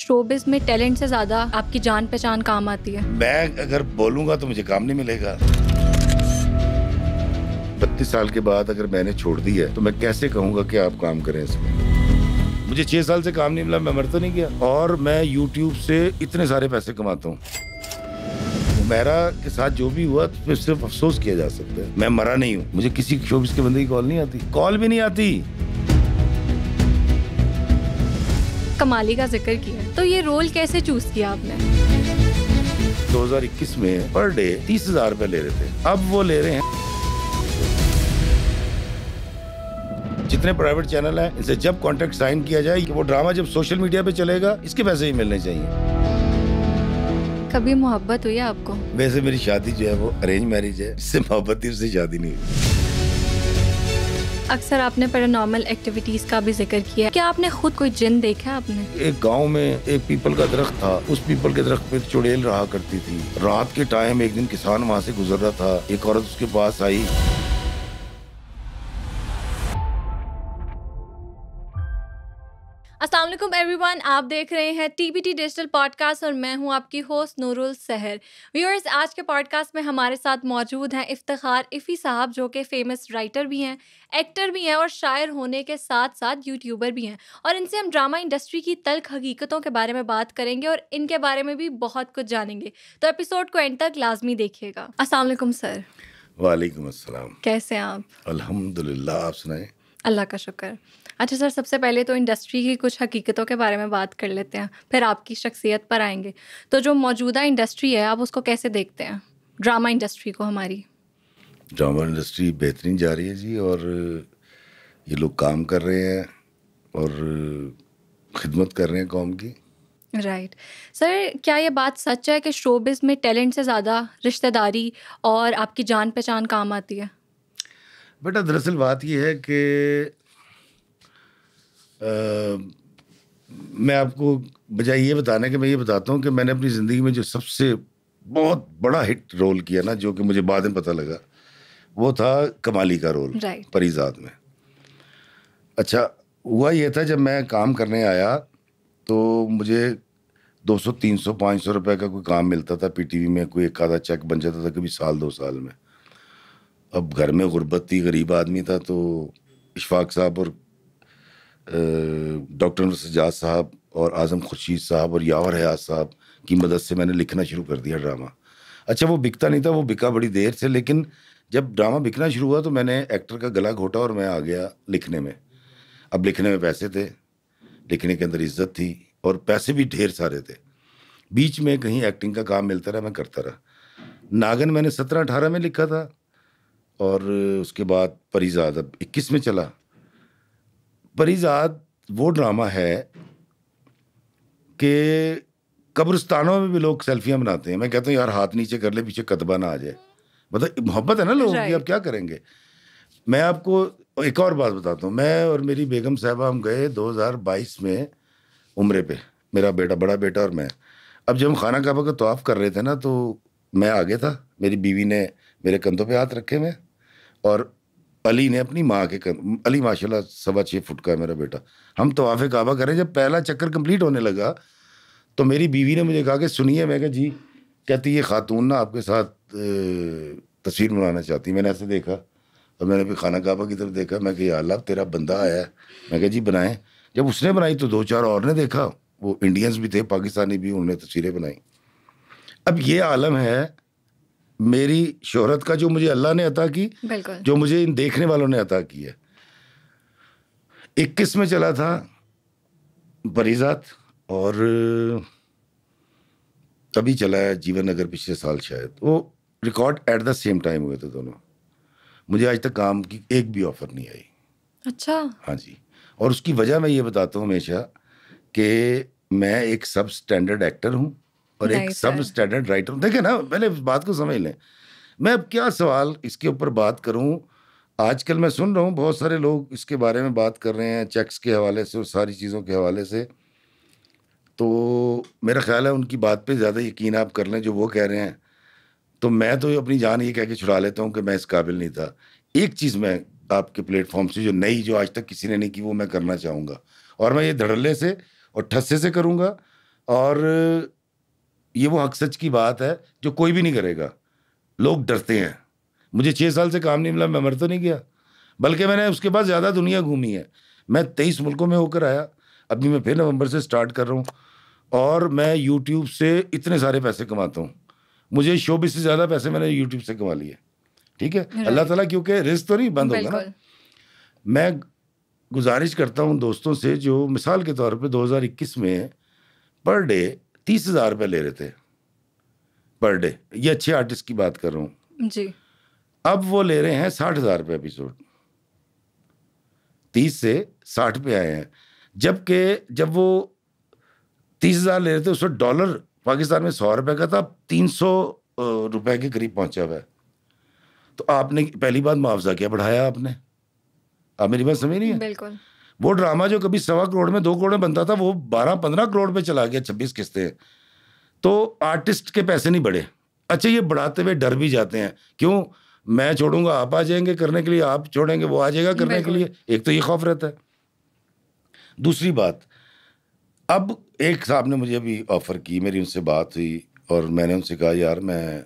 Showbiz में talent से ज़्यादा आपकी जान पहचान काम आती है? मैं अगर बोलूंगा तो मुझे काम नहीं मिलेगा। 32 साल के बाद अगर मैंने छोड़ दी है तो मैं कैसे कहूंगा कि आप काम करें इसमें। मुझे 6 साल से काम नहीं मिला, मैं मर तो नहीं गया। और मैं YouTube से इतने सारे पैसे कमाता हूँ। मेरा के साथ जो भी हुआ तो फिर सिर्फ अफसोस किया जा सकता है। मैं मरा नहीं हूँ। मुझे किसी शोबिज़ के बंदे की कॉल नहीं आती, कॉल भी नहीं आती। कमाली का जिक्र किया, तो ये रोल कैसे चूज किया आपने? 2021 में पर डे 30,000 रुपए ले रहे थे, अब वो ले रहे हैं। जितने प्राइवेट चैनल हैं, इनसे जब कॉन्ट्रैक्ट साइन किया जाए कि वो ड्रामा जब सोशल मीडिया पे चलेगा, इसके पैसे ही मिलने चाहिए। कभी मोहब्बत हुई है आपको? वैसे मेरी शादी जो है वो अरेंज मैरिज है, जिससे मोहब्बत थी उससे शादी नहीं हुई। अक्सर आपने पैरानॉर्मल एक्टिविटीज का भी जिक्र किया, क्या आपने खुद कोई जिन देखा है आपने? एक गांव में एक पीपल का दरख्त था, उस पीपल के दरख्त पे चुड़ैल रहा करती थी। रात के टाइम एक दिन किसान वहाँ से गुजर रहा था, एक औरत उसके पास आई। अस्सलाम वालेकुम एवरीवन, आप देख रहे हैं टीबीटी डिजिटल पॉडकास्ट और मैं हूं आपकी होस्ट नूरुल सहर। व्यूअर्स, आज के पॉडकास्ट में हमारे साथ मौजूद हैं इफ्तिखार इफ़ी साहब, जो कि फेमस राइटर भी हैं, एक्टर भी हैं और शायर होने के साथ साथ यूट्यूबर भी हैं। और इनसे हम ड्रामा इंडस्ट्री की तल्ख हकीकतों के बारे में बात करेंगे और इनके बारे में भी बहुत कुछ जानेंगे। तो एपिसोड को एंड तक लाजमी देखिएगा। अस्सलाम वालेकुम सर। वालेकुम अस्सलाम। कैसे हैं आप? अल्हम्दुलिल्लाह, आप सुनाएं। अल्लाह का शुक्र। अच्छा सर, सबसे पहले तो इंडस्ट्री की कुछ हकीकतों के बारे में बात कर लेते हैं, फिर आपकी शख्सियत पर आएंगे। तो जो मौजूदा इंडस्ट्री है, आप उसको कैसे देखते हैं, ड्रामा इंडस्ट्री को हमारी? ड्रामा इंडस्ट्री बेहतरीन जा रही है जी, और ये लोग काम कर रहे हैं और खिदमत कर रहे हैं कौम की। राइट सर, क्या ये बात सच है कि शोबिज़ में टैलेंट से ज़्यादा रिश्तेदारी और आपकी जान पहचान काम आती है? बेटा, दरअसल बात ये है कि मैं आपको बजाय ये बताने के मैं ये बताता हूँ कि मैंने अपनी ज़िंदगी में जो सबसे बहुत बड़ा हिट रोल किया ना, जो कि मुझे बाद में पता लगा, वो था कमाली का रोल परीज़ाद में। अच्छा, हुआ ये था, जब मैं काम करने आया तो मुझे 200, 300, 500 रुपए का कोई काम मिलता था पीटीवी में, कोई एक आधा चेक बन जाता था कभी साल 2 साल में। अब घर में गुर्बत थी, गरीब आदमी था, तो इशफाक साहब और डॉक्टर सजाद साहब और आज़म खुर्शीद साहब और यावर हयात साहब की मदद से मैंने लिखना शुरू कर दिया ड्रामा। अच्छा, वो बिकता नहीं था, वो बिका बड़ी देर से, लेकिन जब ड्रामा बिकना शुरू हुआ तो मैंने एक्टर का गला घोटा और मैं आ गया लिखने में। अब लिखने में पैसे थे, लिखने के अंदर इज्जत थी और पैसे भी ढेर सारे थे। बीच में कहीं एक्टिंग का काम मिलता रहा, मैं करता रहा। नागन मैंने 17-18 में लिखा था और उसके बाद परीज़ाद अब 21 में चला। परीज़ाद वो ड्रामा है कि कब्रिस्तानों में भी लोग सेल्फियां बनाते हैं। मैं कहता हूँ यार, हाथ नीचे कर ले, पीछे कदबा ना आ जाए। मतलब मोहब्बत है ना लोगों की, अब क्या करेंगे। मैं आपको एक और बात बताता हूँ। मैं और मेरी बेगम साहबा हम गए 2022 में उम्रे पे, मेरा बेटा, बड़ा बेटा और मैं। अब जब हम खाना काबा का तवाफ़ कर रहे थे ना, तो मैं आगे था, मेरी बीवी ने मेरे कंधों पे हाथ रखे हुए और अली ने अपनी माँ के अली माशाल्लाह 6.25 फुट का है मेरा बेटा। हम तवाफ़े काबा करें, जब पहला चक्कर कंप्लीट होने लगा तो मेरी बीवी ने मुझे कहा कि सुनिए। मैं कहा जी। कहती ये खातून ना आपके साथ तस्वीर बनाना चाहती। मैंने ऐसे देखा और मैंने फिर खाना काबा की तरफ देखा। मैं कहा या अल्लाह, तेरा बंदा आया है। मैं कहा जी बनाएं। जब उसने बनाई तो 2-4 और ने देखा, वो इंडियंस भी थे, पाकिस्तानी भी, उन्होंने तस्वीरें बनाई। अब ये आलम है मेरी शोहरत का, जो मुझे अल्लाह ने अता की, जो मुझे इन देखने वालों ने अता की है। 21 में चला था परीज़ाद और तभी चला है जीवन नगर पिछले साल शायद। वो record at the same time हुए थे दोनों। मुझे आज तक काम की एक भी ऑफर नहीं आई। अच्छा। हाँ जी। और उसकी वजह मैं ये बताता हूँ हमेशा कि मैं एक सब स्टैंडर्ड एक्टर हूँ और एक सब स्टैंडर्ड राइटर हूँ। देखें ना, पहले इस बात को समझ लें। मैं अब क्या सवाल इसके ऊपर बात करूँ। आजकल मैं सुन रहा हूँ बहुत सारे लोग इसके बारे में बात कर रहे हैं, चेक्स के हवाले से और सारी चीज़ों के हवाले से। तो मेरा ख्याल है उनकी बात पे ज़्यादा यकीन आप कर लें जो वो कह रहे हैं। तो मैं तो अपनी जान ये कह के छुड़ा लेता हूँ कि मैं इस काबिल नहीं था। एक चीज़ मैं आपके प्लेटफॉर्म से जो नई, जो आज तक किसी ने नहीं की, वो मैं करना चाहूँगा और मैं ये धड़ल्ले से और ठस्से से करूँगा। और ये वो हक सच की बात है जो कोई भी नहीं करेगा। लोग डरते हैं। मुझे 6 साल से काम नहीं मिला, मैं मर तो नहीं गया, बल्कि मैंने उसके बाद ज़्यादा दुनिया घूमी है। मैं 23 मुल्कों में होकर आया, अभी मैं फिर नवंबर से स्टार्ट कर रहा हूँ, और मैं यूट्यूब से इतने सारे पैसे कमाता हूँ। मुझे शोबिज़ से ज़्यादा पैसे मैंने यूट्यूब से कमा लिए, ठीक है। अल्लाह ताला, क्योंकि रिस्क तो नहीं बंद होगा ना। मैं गुजारिश करता हूँ दोस्तों से जो मिसाल के तौर पे 2021 में पर डे 30,000 रुपये ले रहे थे पर डे, ये अच्छे आर्टिस्ट की बात कर रहा हूँ जी। अब वो ले रहे हैं 60,000 रुपये एपिसोड। 30 से 60 पे आए हैं, जबकि जब वो 30,000 ले रहे थे उस वक्त डॉलर पाकिस्तान में 100 रुपये का था, 300 रुपए के करीब पहुंचा हुआ है। तो आपने पहली बात मुआवजा क्या बढ़ाया आपने? आप मेरी बात समझ नहीं है? बिल्कुल। वो ड्रामा जो कभी 1.25 करोड़ में 2 करोड़ में बनता था, वो 12-15 करोड़ पे चला गया, 26 किस्तें। तो आर्टिस्ट के पैसे नहीं बढ़े। अच्छा, ये बढ़ाते हुए डर भी जाते हैं, क्यों? मैं छोड़ूंगा आप आ जाएंगे करने के लिए, आप छोड़ेंगे वो आ जाएगा करने के लिए। एक तो ये खौफ रहता है। दूसरी बात, अब एक साहब ने मुझे अभी ऑफर की, मेरी उनसे बात हुई और मैंने उनसे कहा यार मैं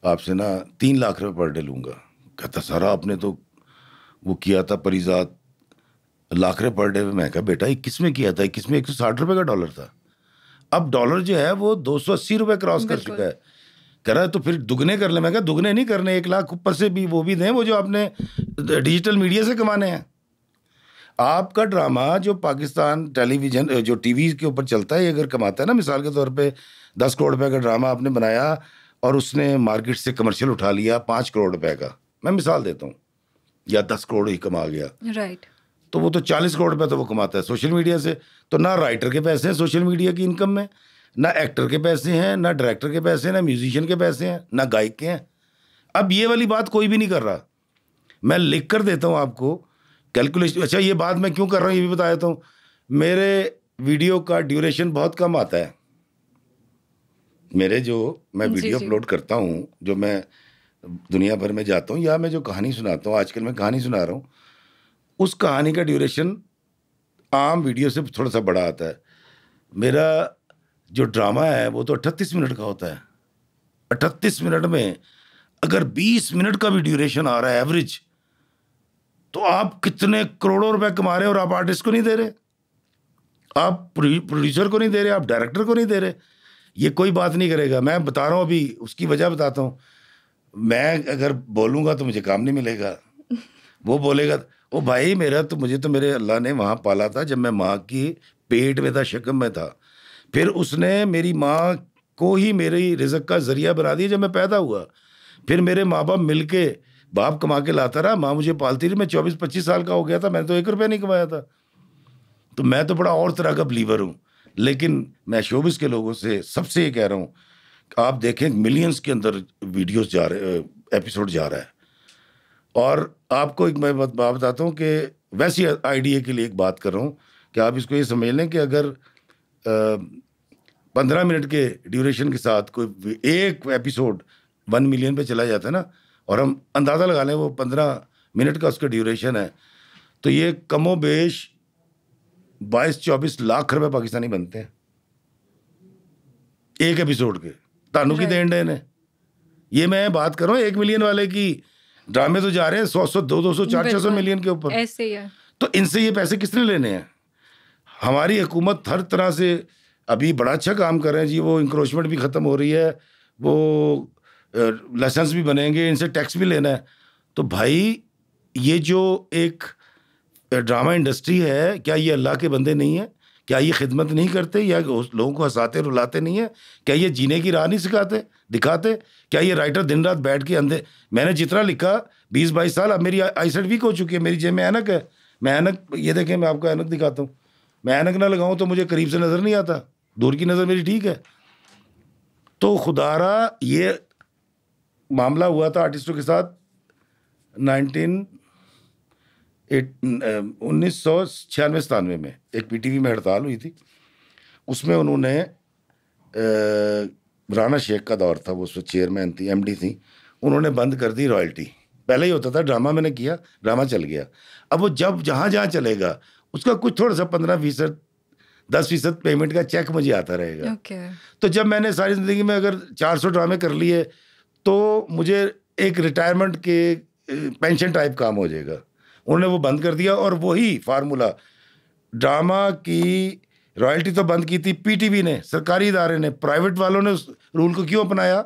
आपसे ना 3 लाख रुपए पर डे लूँगा। कहता सारा आपने तो वो किया था परिजात लाख रुपए पर डे में। मैं कहा बेटा 21 में किया था, 21 में 160 रुपये का डॉलर था। अब डॉलर जो है वो 280 रुपये क्रॉस कर चुका है। कह रहा है तो फिर दुगने कर ले। मैं कहा दुगने नहीं करने, 1 लाख ऊपर से भी वो भी दें, वो जो आपने डिजिटल मीडिया से कमाने हैं। आपका ड्रामा जो पाकिस्तान टेलीविजन जो टीवी के ऊपर चलता है, अगर कमाता है ना, मिसाल के तौर पे 10 करोड़ रुपए का ड्रामा आपने बनाया और उसने मार्केट से कमर्शियल उठा लिया 5 करोड़ रुपए का, मैं मिसाल देता हूँ, या 10 करोड़ ही कमा गया, राइट, तो वो तो 40 करोड़ रुपए तो वो कमाता है सोशल मीडिया से। तो ना राइटर के पैसे हैं सोशल मीडिया की इनकम में, ना एक्टर के पैसे हैं, ना डायरेक्टर के पैसे हैं, ना म्यूजिशियन के पैसे हैं, ना गायक के हैं। अब ये वाली बात कोई भी नहीं कर रहा। मैं लिख कर देता हूँ आपको कैलकुलेशन। अच्छा, ये बात मैं क्यों कर रहा हूँ ये भी बता देता हूँ। मेरे वीडियो का ड्यूरेशन बहुत कम आता है। मेरे जो मैं वीडियो अपलोड करता हूँ, जो मैं दुनिया भर में जाता हूँ, या मैं जो कहानी सुनाता हूँ, आजकल मैं कहानी सुना रहा हूँ, उस कहानी का ड्यूरेशन आम वीडियो से थोड़ा सा बड़ा आता है। मेरा जो ड्रामा है वो तो 38 मिनट का होता है। 38 मिनट में अगर 20 मिनट का भी ड्यूरेशन आ रहा है एवरेज, तो आप कितने करोड़ों रुपए कमा रहे हैं, और आप आर्टिस्ट को नहीं दे रहे, आप प्रोड्यूसर को नहीं दे रहे, आप डायरेक्टर को नहीं दे रहे। ये कोई बात नहीं करेगा। मैं बता रहा हूँ, अभी उसकी वजह बताता हूँ। मैं अगर बोलूँगा तो मुझे काम नहीं मिलेगा। वो बोलेगा ओ भाई मेरा तो, मुझे तो मेरे अल्लाह ने वहाँ पाला था जब मैं माँ की पेट में था, शकम में था। फिर उसने मेरी माँ को ही मेरी रिज़्क़ का ज़रिया बना दिया जब मैं पैदा हुआ। फिर मेरे माँ बाप मिल के, बाप कमा के लाता रहा, माँ मुझे पालती रही। मैं 24-25 साल का हो गया था, मैंने तो 1 रुपया नहीं कमाया था। तो मैं तो बड़ा और तरह का बिलीवर हूँ। लेकिन मैं शोबिज़ के लोगों से सबसे ये कह रहा हूँ, आप देखें मिलियंस के अंदर वीडियोस जा रहे, एपिसोड जा रहा है। और आपको एक मैं बात बताता हूँ कि वैसी आइडिया के लिए एक बात कर रहा हूँ कि आप इसको ये समझ लें कि अगर 15 मिनट के ड्यूरेशन के साथ कोई एक एपिसोड 1 मिलियन पे चला जाता है ना, और हम अंदाज़ा लगा लें वो 15 मिनट का उसका ड्यूरेशन है, तो ये कमो बेश 22-24 लाख रुपए पाकिस्तानी बनते हैं एक एपिसोड के। तानू की देन डे ने, ये मैं बात कर रहा हूँ 1 मिलियन वाले की। ड्रामे तो जा रहे हैं 100-100, 200, 400 मिलियन के ऊपर। ऐसे ही है। तो इनसे ये पैसे किसने लेने हैं? हमारी हुकूमत हर तरह से अभी बड़ा अच्छा काम कर रहे हैं जी। वो इंक्रोचमेंट भी ख़त्म हो रही है, वो लाइसेंस भी बनेंगे, इनसे टैक्स भी लेना है। तो भाई ये जो एक ड्रामा इंडस्ट्री है, क्या ये अल्लाह के बंदे नहीं है? क्या ये खिदमत नहीं करते, या लोगों को हंसाते रुलाते नहीं है? क्या ये जीने की राह नहीं सिखाते दिखाते? क्या ये राइटर दिन रात बैठ के अंधे, मैंने जितना लिखा 20-22 साल, अब मेरी आईसाइट वीक हो चुकी है, मेरी जेब में ऐनक है। मैं ऐनक, ये देखें मैं आपको ऐनक दिखाता हूँ, मैं ऐनक ना लगाऊँ तो मुझे करीब से नज़र नहीं आता, दूर की नज़र मेरी ठीक है। तो खुदारा ये मामला हुआ था आर्टिस्टों के साथ 1996-97 में। एक पीटीवी में हड़ताल हुई थी, उसमें उन्होंने राना शेख का दौर था, वो उस वक्त चेयरमैन थी, एमडी थी, उन्होंने बंद कर दी रॉयल्टी। पहले ही होता था ड्रामा मैंने किया, ड्रामा चल गया, अब वो जब जहाँ जहाँ चलेगा उसका कुछ थोड़ा सा 15% 10% पेमेंट का चेक मुझे आता रहेगा। okay. तो जब मैंने सारी ज़िंदगी में अगर 400 ड्रामे कर लिए तो मुझे एक रिटायरमेंट के पेंशन टाइप काम हो जाएगा। उन्होंने वो बंद कर दिया और वही फार्मूला ड्रामा की रॉयल्टी तो बंद की थी पीटीवी ने, सरकारी इदारे ने, प्राइवेट वालों ने उस रूल को क्यों अपनाया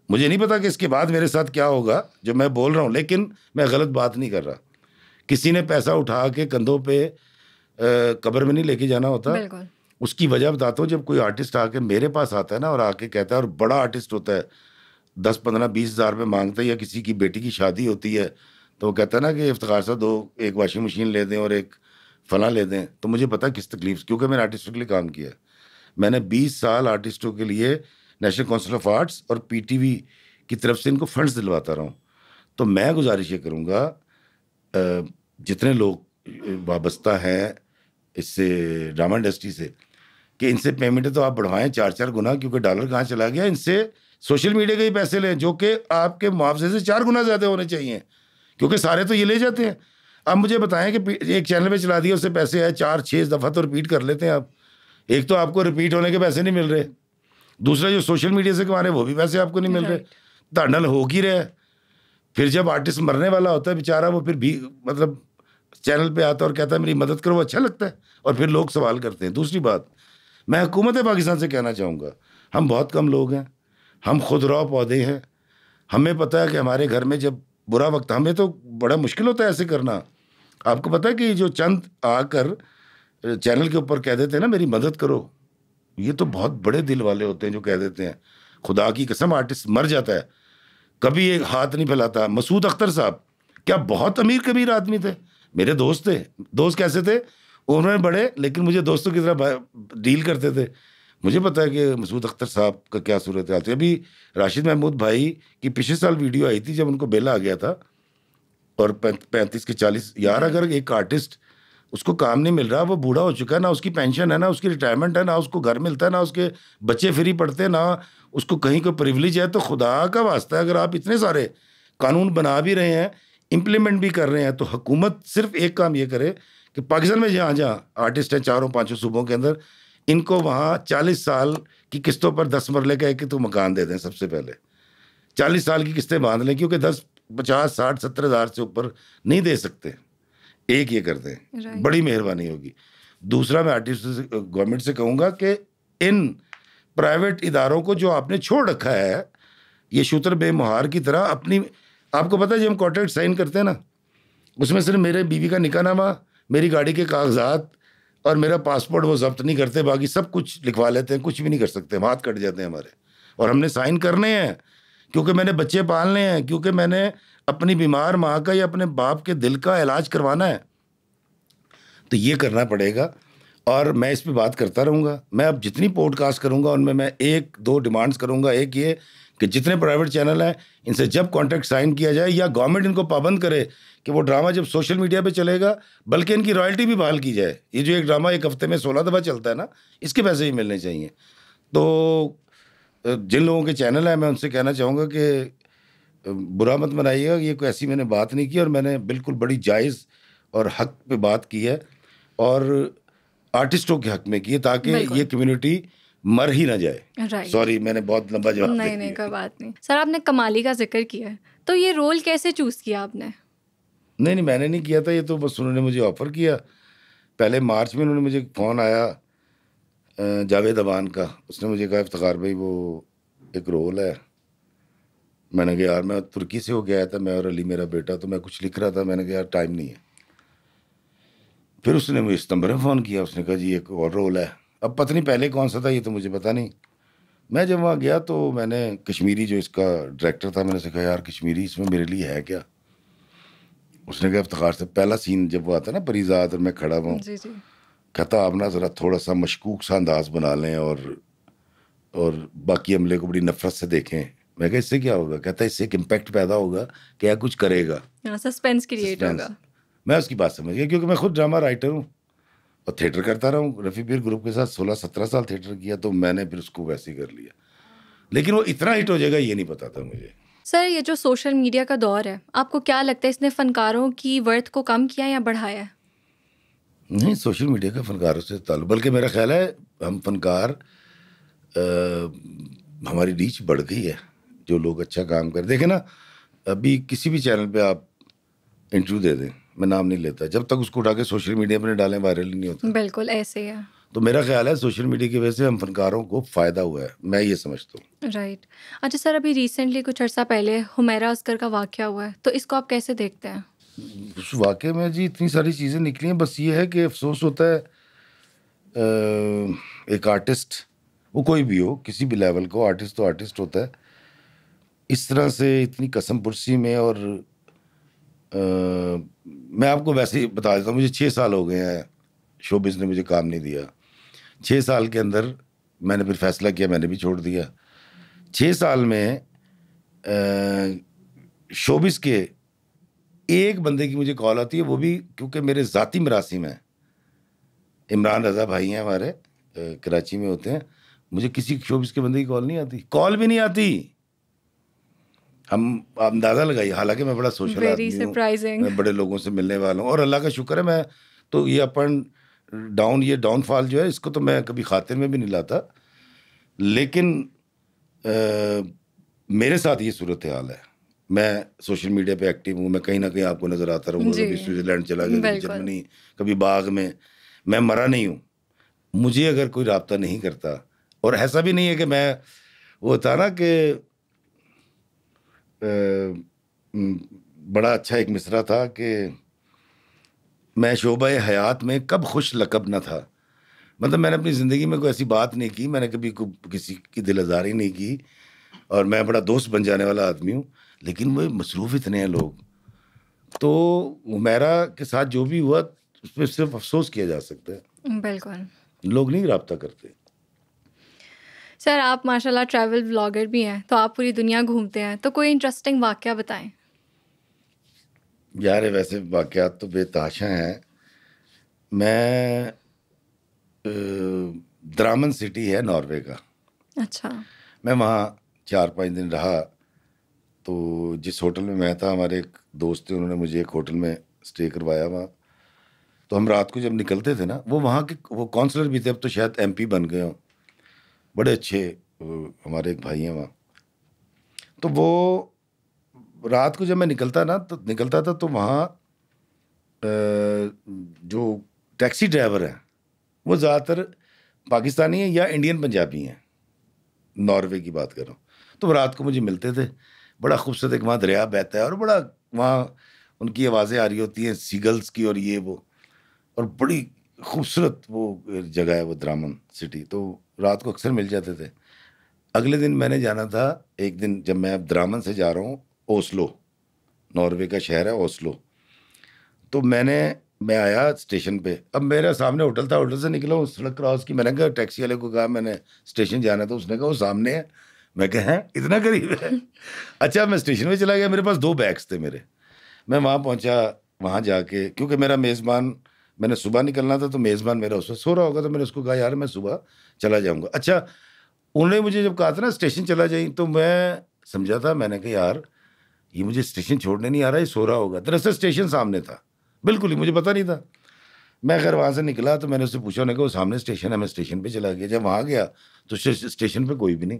मुझे नहीं पता कि इसके बाद मेरे साथ क्या होगा जो मैं बोल रहा हूँ, लेकिन मैं गलत बात नहीं कर रहा। किसी ने पैसा उठा के कंधों पे कब्र में नहीं लेके जाना होता। उसकी वजह बताता हूँ, जब कोई आर्टिस्ट आके मेरे पास आता है ना और आके कहता है, और बड़ा आर्टिस्ट होता है 10, 15, 20 हज़ार रुपये मांगता है, या किसी की बेटी की शादी होती है तो वो कहता है ना कि इफ्तिखार साहब एक वाशिंग मशीन ले दें और एक फला ले दें, तो मुझे पता है किस तकलीफ, क्योंकि मैंने आर्टिस्टों के लिए काम किया। मैंने 20 साल आर्टिस्टों के लिए नेशनल काउंसिल ऑफ आर्ट्स और पीटीवी की तरफ से इनको फंड्स दिलवाता रहा हूँ। तो मैं गुजारिश ये करूँगा जितने लोग वाबस्ता हैं इससे ड्रामा इंडस्ट्री से कि इनसे पेमेंट तो आप बढ़वाएं 4-4 गुना, क्योंकि डॉलर कहाँ चला गया। इनसे सोशल मीडिया के ही पैसे लें जो कि आपके मुआवजे से 4 गुना ज़्यादा होने चाहिए, क्योंकि सारे तो ये ले जाते हैं। अब मुझे बताएं कि एक चैनल पे चला दिया, उससे पैसे आए 4-6 दफ़ा तो रिपीट कर लेते हैं आप। एक तो आपको रिपीट होने के पैसे नहीं मिल रहे, दूसरा जो सोशल मीडिया से कमा रहे वो भी पैसे आपको नहीं मिल रहे, धड़ल हो ही रहा है। फिर जब आर्टिस्ट मरने वाला होता है बेचारा, वो फिर भी मतलब चैनल पे आता है और कहता है मेरी मदद करो, अच्छा लगता है, और फिर लोग सवाल करते हैं। दूसरी बात, मैं हुकूमत पाकिस्तान से कहना चाहूँगा, हम बहुत कम लोग हैं, हम खुद रॉ पौधे हैं। हमें पता है कि हमारे घर में जब बुरा वक्त, हमें तो बड़ा मुश्किल होता है ऐसे करना। आपको पता है कि जो चंद आकर चैनल के ऊपर कह देते हैं ना मेरी मदद करो, ये तो बहुत बड़े दिल वाले होते हैं जो कह देते हैं। खुदा की कसम, आर्टिस्ट मर जाता है कभी एक हाथ नहीं फैलाता। मसूद अख्तर साहब क्या बहुत अमीर कबीर आदमी थे, मेरे दोस्त थे। दोस्त कैसे थे, उन्होंने बड़े, लेकिन मुझे दोस्तों की तरह डील करते थे। मुझे पता है कि मसूद अख्तर साहब का क्या सूरत हाल थी। अभी राशिद महमूद भाई की पिछले साल वीडियो आई थी जब उनको बेल आ गया था, और 35 के 40, यार अगर एक आर्टिस्ट उसको काम नहीं मिल रहा, वो बूढ़ा हो चुका है, ना उसकी पेंशन है, ना उसकी रिटायरमेंट है, ना उसको घर मिलता है, ना उसके बच्चे फ्री पढ़ते हैं, ना उसको कहीं कोई प्रिविलेज है, तो खुदा का वास्ता है अगर आप इतने सारे कानून बना भी रहे हैं, इम्प्लीमेंट भी कर रहे हैं, तो हुकूमत सिर्फ एक काम ये करे कि पाकिस्तान में जहाँ जहाँ आर्टिस्ट हैं 4-5 सूबों के अंदर, इनको वहाँ 40 साल की किस्तों पर 10 मरले का एक तो मकान दे दें। सबसे पहले 40 साल की किस्तें बांध लें, क्योंकि 10, 50, 60, 70 हज़ार से ऊपर नहीं दे सकते। एक ये कर दें, बड़ी मेहरबानी होगी। दूसरा, मैं आर्टिस्ट से, गवर्नमेंट से कहूँगा कि इन प्राइवेट इदारों को जो आपने छोड़ रखा है, ये शूतर बेमुहार की तरह अपनी, आपको पता है जब हम कॉन्ट्रैक्ट साइन करते हैं ना, उसमें सिर्फ मेरे बीवी का निकाहनामा, मेरी गाड़ी के कागजात और मेरा पासपोर्ट वो जब्त नहीं करते, बाकी सब कुछ लिखवा लेते हैं, कुछ भी नहीं कर सकते, हाथ कट जाते हैं हमारे। और हमने साइन करने हैं क्योंकि मैंने बच्चे पालने हैं, क्योंकि मैंने अपनी बीमार माँ का या अपने बाप के दिल का इलाज करवाना है, तो ये करना पड़ेगा। और मैं इस पे बात करता रहूँगा। मैं अब जितनी पॉडकास्ट करूँगा उनमें मैं 1-2 डिमांड्स करूँगा। एक ये कि जितने प्राइवेट चैनल हैं, इनसे जब कॉन्ट्रैक्ट साइन किया जाए, या गवर्नमेंट इनको पाबंद करे कि वो ड्रामा जब सोशल मीडिया पे चलेगा, बल्कि इनकी रॉयल्टी भी बहाल की जाए। ये जो एक ड्रामा एक हफ्ते में 16 दफ़ा चलता है ना, इसके पैसे भी मिलने चाहिए। तो जिन लोगों के चैनल हैं, मैं उनसे कहना चाहूँगा कि बुरा मत मनाइएगा, ये कोई ऐसी मैंने बात नहीं की, और मैंने बिल्कुल बड़ी जायज़ और हक पे बात की है, और आर्टिस्टों के हक में की है, ताकि ये कम्युनिटी मर ही ना जाए। सॉरी, मैंने बहुत लंबा जवाब दे दिया। नहीं, कोई बात नहीं। सर, आपने कमाली का जिक्र किया है, तो ये रोल कैसे चूज़ किया आपने? नहीं, मैंने नहीं किया था, ये तो बस उन्होंने मुझे ऑफ़र किया। पहले मार्च में उन्होंने मुझे फ़ोन आया जावेद अवान का, उसने मुझे कहा इफ्तिखार भाई वो एक रोल है। मैंने कहा यार मैं तुर्की से हो गया था, मैं और अली मेरा बेटा, तो मैं कुछ लिख रहा था, मैंने कहा यार टाइम नहीं है। फिर उसने मुझे इस नंबर में फ़ोन किया, उसने कहा जी एक और रोल है। अब पता नहीं पहले कौन सा था, ये तो मुझे पता नहीं। मैं जब वहाँ गया तो मैंने कश्मीरी जो इसका डायरेक्टर था, मैंने से कहा यार कश्मीरी इसमें मेरे लिए है क्या? उसने कहा इफ्तिखार से पहला सीन जब वो आता ना परिजात और मैं खड़ा हुआ, कहता आप ना ज़रा थोड़ा सा मशकूक सा अंदाज बना लें और बाकी अमले को बड़ी नफरत से देखें। मैं कहा इससे क्या होगा? कहता इससे एक इम्पैक्ट पैदा होगा, क्या कुछ करेगा, सस्पेंस क्रिएट होगा। मैं उसकी बात समझ गया, क्योंकि मैं खुद ड्रामा राइटर हूँ और थिएटर करता रहा हूँ। रफ़ी पीर ग्रुप के साथ 16-17 साल थिएटर किया, तो मैंने फिर उसको वैसे ही कर लिया। लेकिन वो इतना हिट हो जाएगा ये नहीं पता था मुझे। सर, ये जो सोशल मीडिया का दौर है, आपको क्या लगता है इसने फ़नकारों की वर्थ को कम किया या बढ़ाया? नहीं, सोशल मीडिया का फ़नकारों से ताल्लुक, बल्कि मेरा ख़्याल है हम फ़नकार हमारी रीच बढ़ गई है, जो लोग अच्छा काम कर देखें ना, अभी किसी भी चैनल पे आप इंटरव्यू दे दें, मैं नाम नहीं लेता, जब तक उसको उठा के सोशल मीडिया पर डालें वायरल नहीं होता। बिल्कुल ऐसे ही है। तो मेरा ख्याल है सोशल मीडिया की वजह से हम फनकारों को फ़ायदा हुआ है, मैं ये समझता हूँ। राइट। अच्छा सर, अभी रिसेंटली कुछ अर्सा पहले हुमैरा अस्कर का वाक़या हुआ है, तो इसको आप कैसे देखते हैं? उस वाक़ये में जी इतनी सारी चीज़ें निकली हैं, बस ये है कि अफ़सोस होता है एक आर्टिस्ट, वो कोई भी हो, किसी भी लेवल को, आर्टिस्ट तो आर्टिस्ट होता है, इस तरह से इतनी कसम पुरसी में। और मैं आपको वैसे ही बता देता हूँ, मुझे 6 साल हो गए हैं शोबिज़ ने मुझे काम नहीं दिया। 6 साल के अंदर मैंने फिर फैसला किया, मैंने भी छोड़ दिया। 6 साल में शोबिज़ के एक बंदे की मुझे कॉल आती है, वो भी क्योंकि मेरे ज़ाती मरासिम हैं, इमरान रज़ा भाई हैं हमारे, कराची में होते हैं, मुझे किसी शोबिज़ के बंदे की कॉल नहीं आती, कॉल भी नहीं आती। हम आप अंदाज़ा लगाइए, हालांकि मैं बड़ा सोशल वेरी आदमी हूँ, सरप्राइजिंग। मैं बड़े लोगों से मिलने वाला हूँ, और अल्लाह का शुक्र है, मैं तो ये अप एंड डाउन, ये डाउनफॉल जो है, इसको तो मैं कभी खातिर में भी नहीं लाता, लेकिन मेरे साथ ये सूरत हाल है। मैं सोशल मीडिया पे एक्टिव हूँ, मैं कहीं ना कहीं आपको नज़र आता रहूँगा, जी, कभी स्विट्ज़रलैंड चला गया, कभी बिल्कुल। जर्मनी, कभी बाग में, मैं मरा नहीं हूँ। मुझे अगर कोई राब्ता नहीं करता, और ऐसा भी नहीं है कि मैं, वो था ना कि बड़ा अच्छा एक मिसरा था कि मैं शोबा हयात में कब खुश लकब न था। मतलब मैंने अपनी ज़िंदगी में कोई ऐसी बात नहीं की, मैंने कभी किसी की दिल आज़ारी नहीं की, और मैं बड़ा दोस्त बन जाने वाला आदमी हूँ, लेकिन वो मसरूफ़ इतने हैं लोग। तो हुमैरा के साथ जो भी हुआ, उस पर सिर्फ अफसोस किया जा सकता है, बिल्कुल। लोग नहीं राब्ता करते। सर, आप माशाल्लाह ट्रैवल व्लॉगर भी हैं, तो आप पूरी दुनिया घूमते हैं, तो कोई इंटरेस्टिंग वाक़या बताएं। यार वैसे वाक़यात तो बेतहाशा हैं। मैं द्रामन सिटी है नॉर्वे का, अच्छा। मैं वहाँ 4-5 दिन रहा। तो जिस होटल में मैं था, हमारे एक दोस्त थे, उन्होंने मुझे एक होटल में स्टे करवाया वहाँ। तो हम रात को जब निकलते थे ना, वो वहाँ के वो काउंसलर भी थे, अब तो शायद एमपी बन गए हों, बड़े अच्छे हमारे एक भाई हैं वहाँ। तो वो रात को जब मैं निकलता था, तो वहाँ जो टैक्सी ड्राइवर हैं, वो ज़्यादातर पाकिस्तानी हैं या इंडियन पंजाबी हैं, नॉर्वे की बात कर रहा हूँ। तो वो रात को मुझे मिलते थे, बड़ा खूबसूरत एक वहाँ दरिया बहता है, और बड़ा वहाँ उनकी आवाज़ें आ रही होती हैं सीगल्स की, और ये वो, और बड़ी खूबसूरत वो जगह है वो द्रामन सिटी। तो रात को अक्सर मिल जाते थे। अगले दिन मैंने जाना था, एक दिन जब मैं अब द्रामन से जा रहा हूँ ओस्लो, नॉर्वे का शहर है ओस्लो। तो मैं आया स्टेशन पे, अब मेरे सामने होटल था, होटल से निकला हूँ, सड़क क्रॉस की, मैंने कहा टैक्सी वाले को कहा मैंने स्टेशन जाना था, उसने कहा वो सामने है। मैं कहा है इतना करीब है। अच्छा, मैं स्टेशन में चला गया, मेरे पास 2 बैग्स थे मेरे। मैं वहाँ पहुँचा, वहाँ जाके क्योंकि मेरा मेज़बान, मैंने सुबह निकलना था, तो मेज़बान मेरा उस वक्त सो रहा होगा, तो मैंने उसको कहा यार मैं सुबह चला जाऊँगा। अच्छा, उन्होंने मुझे जब कहा था ना स्टेशन चला जाइए, तो मैं समझा था, मैंने कहा यार ये मुझे स्टेशन छोड़ने नहीं आ रहा, ये सो रहा होगा। दरअसल स्टेशन सामने था, बिल्कुल ही मुझे पता नहीं था। मैं खैर वहाँ से निकला, तो मैंने उससे पूछा, उन्होंने कहा वो सामने स्टेशन है। मैं स्टेशन पे चला गया। जब वहाँ गया तो स्टेशन पे कोई भी नहीं,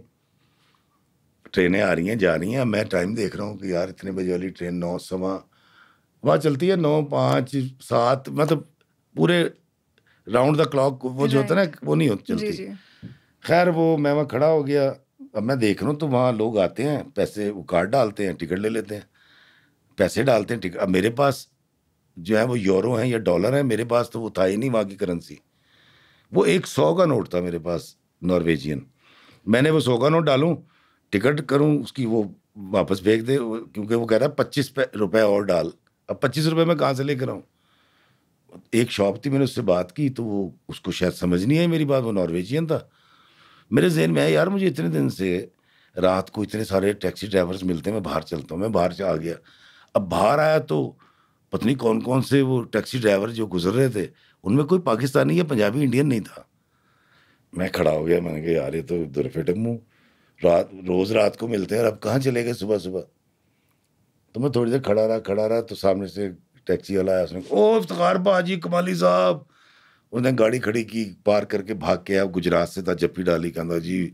ट्रेनें आ रही हैं जा रही हैं। मैं टाइम देख रहा हूँ कि यार इतने बजे वाली ट्रेन 9:15 वहाँ चलती है, 9, 5, 7, मतलब पूरे राउंड द क्लॉक वो जो होता है राइट। ना, वो नहीं होती जी, चलती। जी। खैर वो मैं वहाँ खड़ा हो गया। अब मैं देख रहा हूँ तो वहाँ लोग आते हैं, पैसे वो कार्ड डालते हैं, टिकट ले लेते हैं, पैसे डालते हैं, टिकट। अब मेरे पास जो है वो यूरो हैं या डॉलर हैं, मेरे पास तो वो था ही नहीं वहाँ की करेंसी। वो एक 100 का नोट था मेरे पास, नॉर्वेजियन। मैंने वो 100 का नोट डालूं, टिकट करूं उसकी, वो वापस फेंक दे, क्योंकि वो कह रहा है 25 रुपए और डाल। अब 25 रुपए मैं कहाँ से लेकर आऊँ? एक शॉप थी, मैंने उससे बात की, तो वो उसको शायद समझ नहीं आई मेरी बात, वो नॉर्वेजियन था। मेरे जहन में है यार मुझे इतने दिन से रात को इतने सारे टैक्सी ड्राइवर्स मिलते हैं, मैं बाहर चलता हूँ, मैं बाहर से आ गया। अब बाहर आया तो पता नहीं कौन कौन से वो टैक्सी ड्राइवर जो गुजर रहे थे, उनमें कोई पाकिस्तानी या पंजाबी इंडियन नहीं था। मैं खड़ा हो गया, मैंने कहा यार ये तो दुरफिटे मुँह, रोज़ रात को मिलते हैं, और अब कहाँ चले गए सुबह सुबह। तो मैं थोड़ी देर खड़ा रहा, तो सामने से टैक्सी वाला आया, उसने कहा, ओ इफ्तिखार बाजी कमाली साहब, उसने गाड़ी खड़ी की, पार करके भाग के आया, गुजरात से था, जप्पी डाली, कहता जी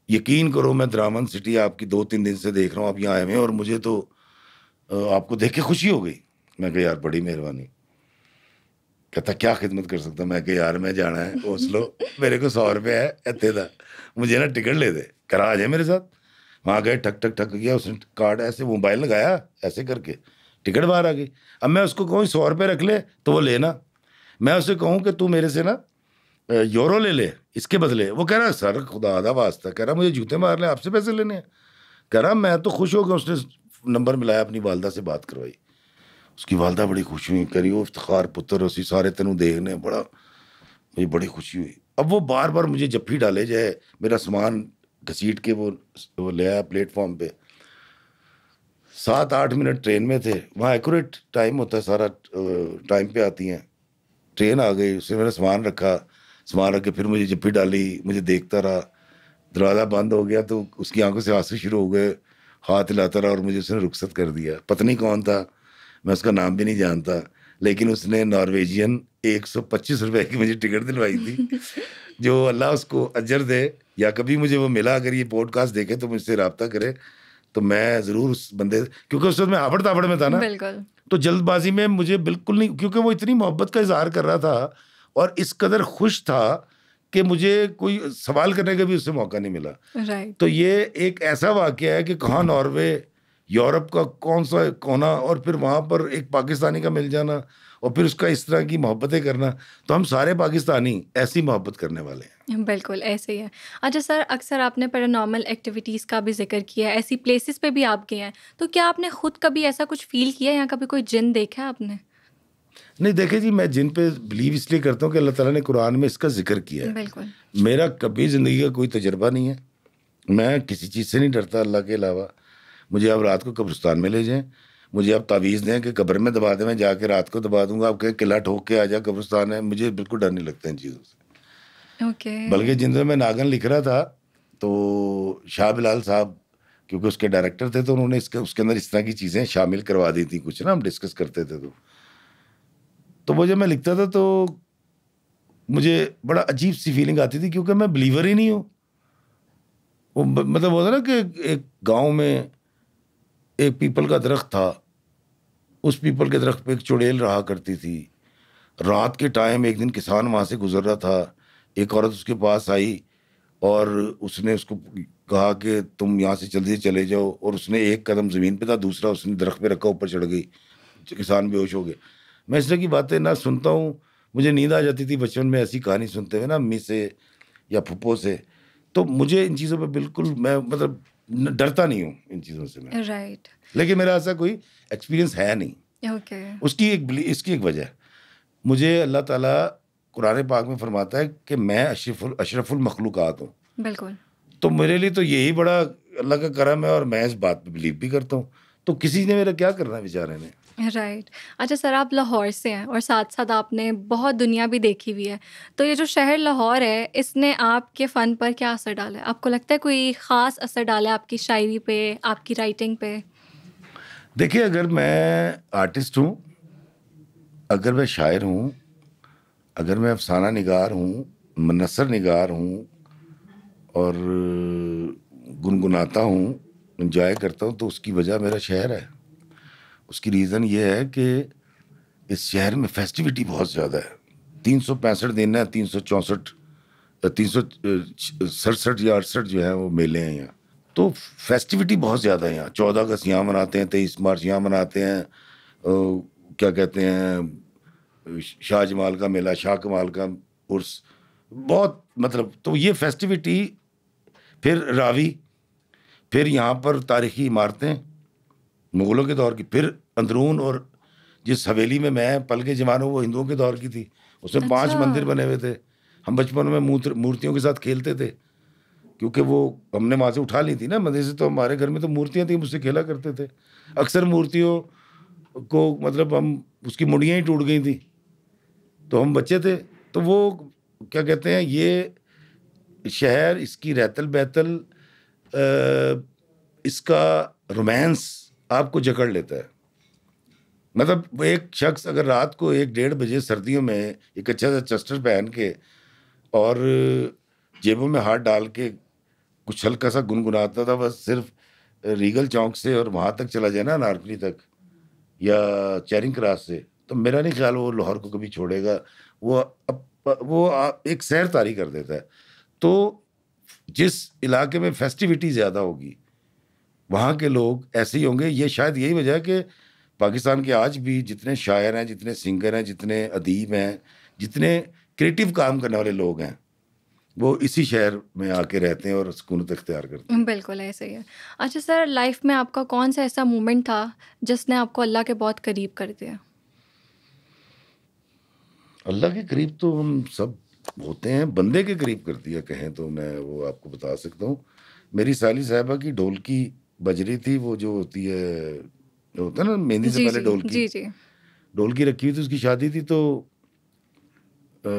यकीन करो मैं द्रामन सिटी आपकी 2-3 दिन से देख रहा हूँ, आप यहाँ आए हुए हैं और मुझे तो आपको देख के खुशी हो गई। मैं कहा यार बड़ी मेहरबानी। कहता क्या खिदमत कर सकता। मैं कहा यार मैं जाना है ओस्लो, मेरे को 100 रुपये है इतने का, मुझे ना टिकट ले दे, करा आ जाए मेरे साथ। वहाँ गए, ठक ठक ठक किया, उसने कार्ड ऐसे मोबाइल लगाया, ऐसे करके टिकट बाहर आ गई। अब मैं उसको कहूँ 100 रुपये रख ले तो वो लेना, मैं उसे कहूँ कि तू मेरे से ना यूरो ले ले इसके बदले, वो कह रहा सर खुदा आधा वास्ता, कह रहा मुझे जूते मार ले, आपसे पैसे लेने हैं। कह रहा मैं तो खुश हो गया, उसने नंबर मिलाया, अपनी वालदा से बात करवाई, उसकी वालदा बड़ी खुश हुई, करी वो इफ्तिखार पुत्र उसी सारे तेनों देखने, बड़ा मुझे बड़ी खुशी हुई। अब वो बार बार मुझे जफ्फी डाले जाए, मेरा सामान घसीट के वो ले आया प्लेटफॉर्म पे। 7-8 मिनट ट्रेन में थे, वहाँ एक्यूरेट टाइम होता है, सारा टाइम पे आती हैं। ट्रेन आ गई, उसने मेरा सामान रखा, सामान रख के फिर मुझे जफ्फी डाली, मुझे देखता रहा, दरवाज़ा बंद हो गया तो उसकी आंखों से आंसू शुरू हो गए, हाथ हिलाता रहा और मुझे उसने रुखसत कर दिया। पत्नी कौन था, मैं उसका नाम भी नहीं जानता, लेकिन उसने नॉर्वेजियन 125 रुपए की मुझे टिकट दिलवाई थी। जो अल्लाह उसको अजर दे, या कभी मुझे वो मिला, अगर ये पॉडकास्ट देखे तो मुझसे रब्ता करे, तो मैं ज़रूर उस बंदे, क्योंकि उस वक्त मैं आबड़ ताबड़ में था ना, बिल्कुल। तो जल्दबाजी में मुझे बिल्कुल नहीं, क्योंकि वो इतनी मोहब्बत का इजहार कर रहा था और इस कदर खुश था कि मुझे कोई सवाल करने का भी उससे मौका नहीं मिला। राइट। तो ये एक ऐसा वाकया है कि कहाँ नॉर्वे, यूरोप का कौन सा कोना, और फिर वहाँ पर एक पाकिस्तानी का मिल जाना और फिर उसका इस तरह की मोहब्बतें करना। तो हम सारे पाकिस्तानी ऐसी मोहब्बत करने वाले हैं। बिल्कुल ऐसे ही है। अच्छा सर, अक्सर आपने पैरानॉर्मल एक्टिविटीज़ का भी जिक्र किया है, ऐसी प्लेसेस पे भी आप गए हैं, तो क्या आपने खुद कभी ऐसा कुछ फील किया है या कभी कोई जिन देखा है आपने? नहीं देखे जी, मैं जिन पे बिलीव इसलिए करता हूँ कि अल्लाह ताला ने कुरान में इसका जिक्र किया है। बिल्कुल। मेरा कभी ज़िंदगी का कोई तजर्बा नहीं है, मैं किसी चीज़ से नहीं डरता अल्लाह के अलावा। मुझे आप रात को कब्रिस्तान में ले जाएं, मुझे आप तावीज़ दें कि कब्र में दबा दें, मैं जाके रात को दबा दूंगा, आप कहें किला ठोक के आ जा कब्रिस्तान है, मुझे बिल्कुल डर नहीं लगता इन चीज़ों से। ओके। बल्कि जिन दिनों मैं नागन लिख रहा था तो शाह बिलाल साहब, क्योंकि उसके डायरेक्टर थे, तो उन्होंने इसके उसके अंदर इस तरह की चीज़ें शामिल करवा दी थी कुछ ना, हम डिस्कस करते थे। तो वो जब मैं लिखता था तो मुझे बड़ा अजीब सी फीलिंग आती थी, क्योंकि मैं बिलीवर ही नहीं हूँ। वो मतलब होता ना कि एक गांव में एक पीपल का दरख्त था, उस पीपल के दरख्त पे एक चुड़ैल रहा करती थी। रात के टाइम एक दिन किसान वहाँ से गुजर रहा था, एक औरत उसके पास आई और उसने उसको कहा कि तुम यहाँ से जल्दी से चले जाओ, और उसने एक कदम ज़मीन पे था, दूसरा उसने दरख्त पे रखा, ऊपर चढ़ गई, किसान बेहोश हो गए। मैं इस तरह की बातें ना सुनता हूँ, मुझे नींद आ जाती थी बचपन में ऐसी कहानी सुनते हुए ना, अम्मी से या फुप्पो से। तो मुझे इन चीज़ों पे बिल्कुल, मैं मतलब डरता नहीं हूँ इन चीज़ों से मैं। राइट। लेकिन मेरा ऐसा कोई एक्सपीरियंस है नहीं। ओके। इसकी एक वजह, मुझे अल्लाह ताला कुरान पाक में फरमाता है कि मैं अशरफुल मखलूक़ात हूँ। बिल्कुल। तो मेरे लिए तो यही बड़ा अल्लाह का करम है, और मैं इस बात पे बिलीव भी करता हूँ। तो किसी ने मेरा क्या करना है बेचारे ने। राइट। अच्छा सर, आप लाहौर से हैं और साथ साथ आपने बहुत दुनिया भी देखी हुई है, तो ये जो शहर लाहौर है, इसने आपके फ़न पर क्या असर डाला है? आपको लगता है कोई ख़ास असर डाला है आपकी शायरी पे, आपकी राइटिंग पे? देखिए, अगर मैं आर्टिस्ट हूँ, अगर मैं शायर हूँ, अगर मैं अफसाना निगार हूँ, मुनस्सर निगार हूँ और गुनगुनाता हूँ, एंजॉय करता हूँ, तो उसकी वजह मेरा शहर है। उसकी रीज़न ये है कि इस शहर में फेस्टिविटी बहुत ज़्यादा है। 365 दिन है, 364 367 या 68 जो है वो मेले हैं यहाँ। तो फेस्टिविटी बहुत ज़्यादा है यहाँ। 14 अगस्त यहाँ मनाते हैं, 23 मार्च यहाँ मनाते हैं, क्या कहते हैं, शाह जमाल का मेला, शाह कमाल का उर्स, बहुत मतलब। तो ये फेस्टिविटी, फिर रावी, फिर यहाँ पर तारीखी इमारतें मुग़लों के दौर की, फिर अंदरून, और जिस हवेली में मैं पल के जमाना वो हिंदुओं के दौर की थी, उसमें 5 अच्छा। मंदिर बने हुए थे। हम बचपन में मूर्तियों के साथ खेलते थे, क्योंकि वो हमने वहाँ से उठा ली थी ना मदरसे से, तो हमारे घर में तो मूर्तियाँ थी, मुझसे खेला करते थे। अक्सर मूर्तियों को मतलब हम, उसकी मुड़ियाँ ही टूट गई थी, तो हम बच्चे थे। तो वो क्या कहते हैं, ये शहर, इसकी रहतल बहतल, इसका रोमांस आपको जकड़ लेता है। मतलब वो एक शख्स अगर रात को 1-1:30 बजे सर्दियों में एक अच्छा सा चस्टर पहन के और जेबों में हाथ डाल के कुछ हल्का सा गुनगुनाता था, बस सिर्फ रीगल चौक से और वहाँ तक चला जाए ना, नारकली तक या चैरिंग क्रॉस से, तो मेरा नहीं ख्याल वो लाहौर को कभी छोड़ेगा। वो एक सैर तारी कर देता है। तो जिस इलाके में फेस्टिविटी ज़्यादा होगी वहाँ के लोग ऐसे ही होंगे। ये शायद यही वजह है कि पाकिस्तान के आज भी जितने शायर हैं, जितने सिंगर हैं, जितने अदीब हैं, जितने क्रिएटिव काम करने वाले लोग हैं, वो इसी शहर में आके रहते हैं और सुकूनत इख्तियार करते हैं। बिल्कुल ऐसे ही है। अच्छा सर, लाइफ में आपका कौन सा ऐसा मोमेंट था जिसने आपको अल्लाह के बहुत करीब कर दिया? अल्लाह के करीब तो हम सब होते हैं, बंदे के करीब कर दिया कहें तो मैं वो आपको बता सकता हूँ। मेरी साली साहिबा की ढोलकी बज रही थी, वो जो होती है, जो होता है ना मेहंदी से जी पहले जी ढोलकी, जी जी। ढोलकी रखी हुई थी, उसकी शादी थी। तो अ,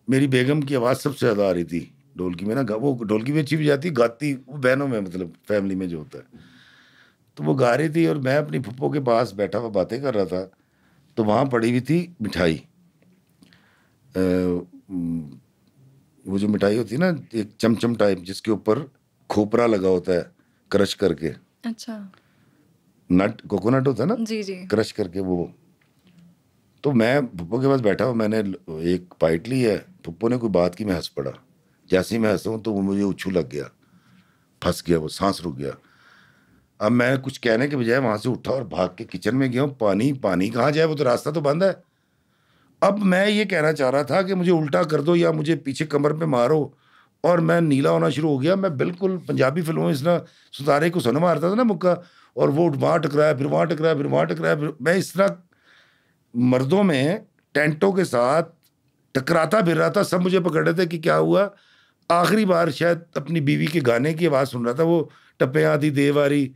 मेरी बेगम की आवाज़ सबसे ज़्यादा आ रही थी ढोलकी में ना। वो ढोलकी भी अच्छी भी जाती, गाती वो बहनों में, मतलब फैमिली में जो होता है। तो वो गा रही थी और मैं अपनी फुप्पो के पास बैठा हुआ बातें कर रहा था। तो वहाँ पड़ी हुई थी मिठाई, वो जो मिठाई होती है ना, एक चमचम टाइप जिसके ऊपर खोपरा लगा होता है क्रश करके, अच्छा। नट कोकोनट होता है ना, जी जी। क्रश करके वो। तो मैं फुप्पो के पास बैठा हूँ, मैंने एक बाइट ली है, फुप्पो ने कोई बात की, मैं हंस पड़ा। जैसे ही मैं हंसा हूँ तो वो मुझे उछू लग गया, फंस गया, वो सांस रुक गया। अब मैं कुछ कहने के बजाय वहाँ से उठा और भाग के किचन में गया हूँ। पानी पानी कहाँ जाए, वो तो रास्ता तो बंद है। अब मैं ये कहना चाह रहा था कि मुझे उल्टा कर दो या मुझे पीछे कमर पे मारो, और मैं नीला होना शुरू हो गया। मैं बिल्कुल पंजाबी फिल्मों में इस तरह सुतारे को सन मारता था ना मुक्का, और वो वहाँ टकराया, फिर वहाँ टकराया, फिर वहाँ टकराया, फिर मैं इस तरह मर्दों में टेंटों के साथ टकराता फिर रहा था। सब मुझे पकड़ रहे थे कि क्या हुआ। आखिरी बार शायद अपनी बीवी के गाने की आवाज़ सुन रहा था, वो टप्पे आदि देवारी,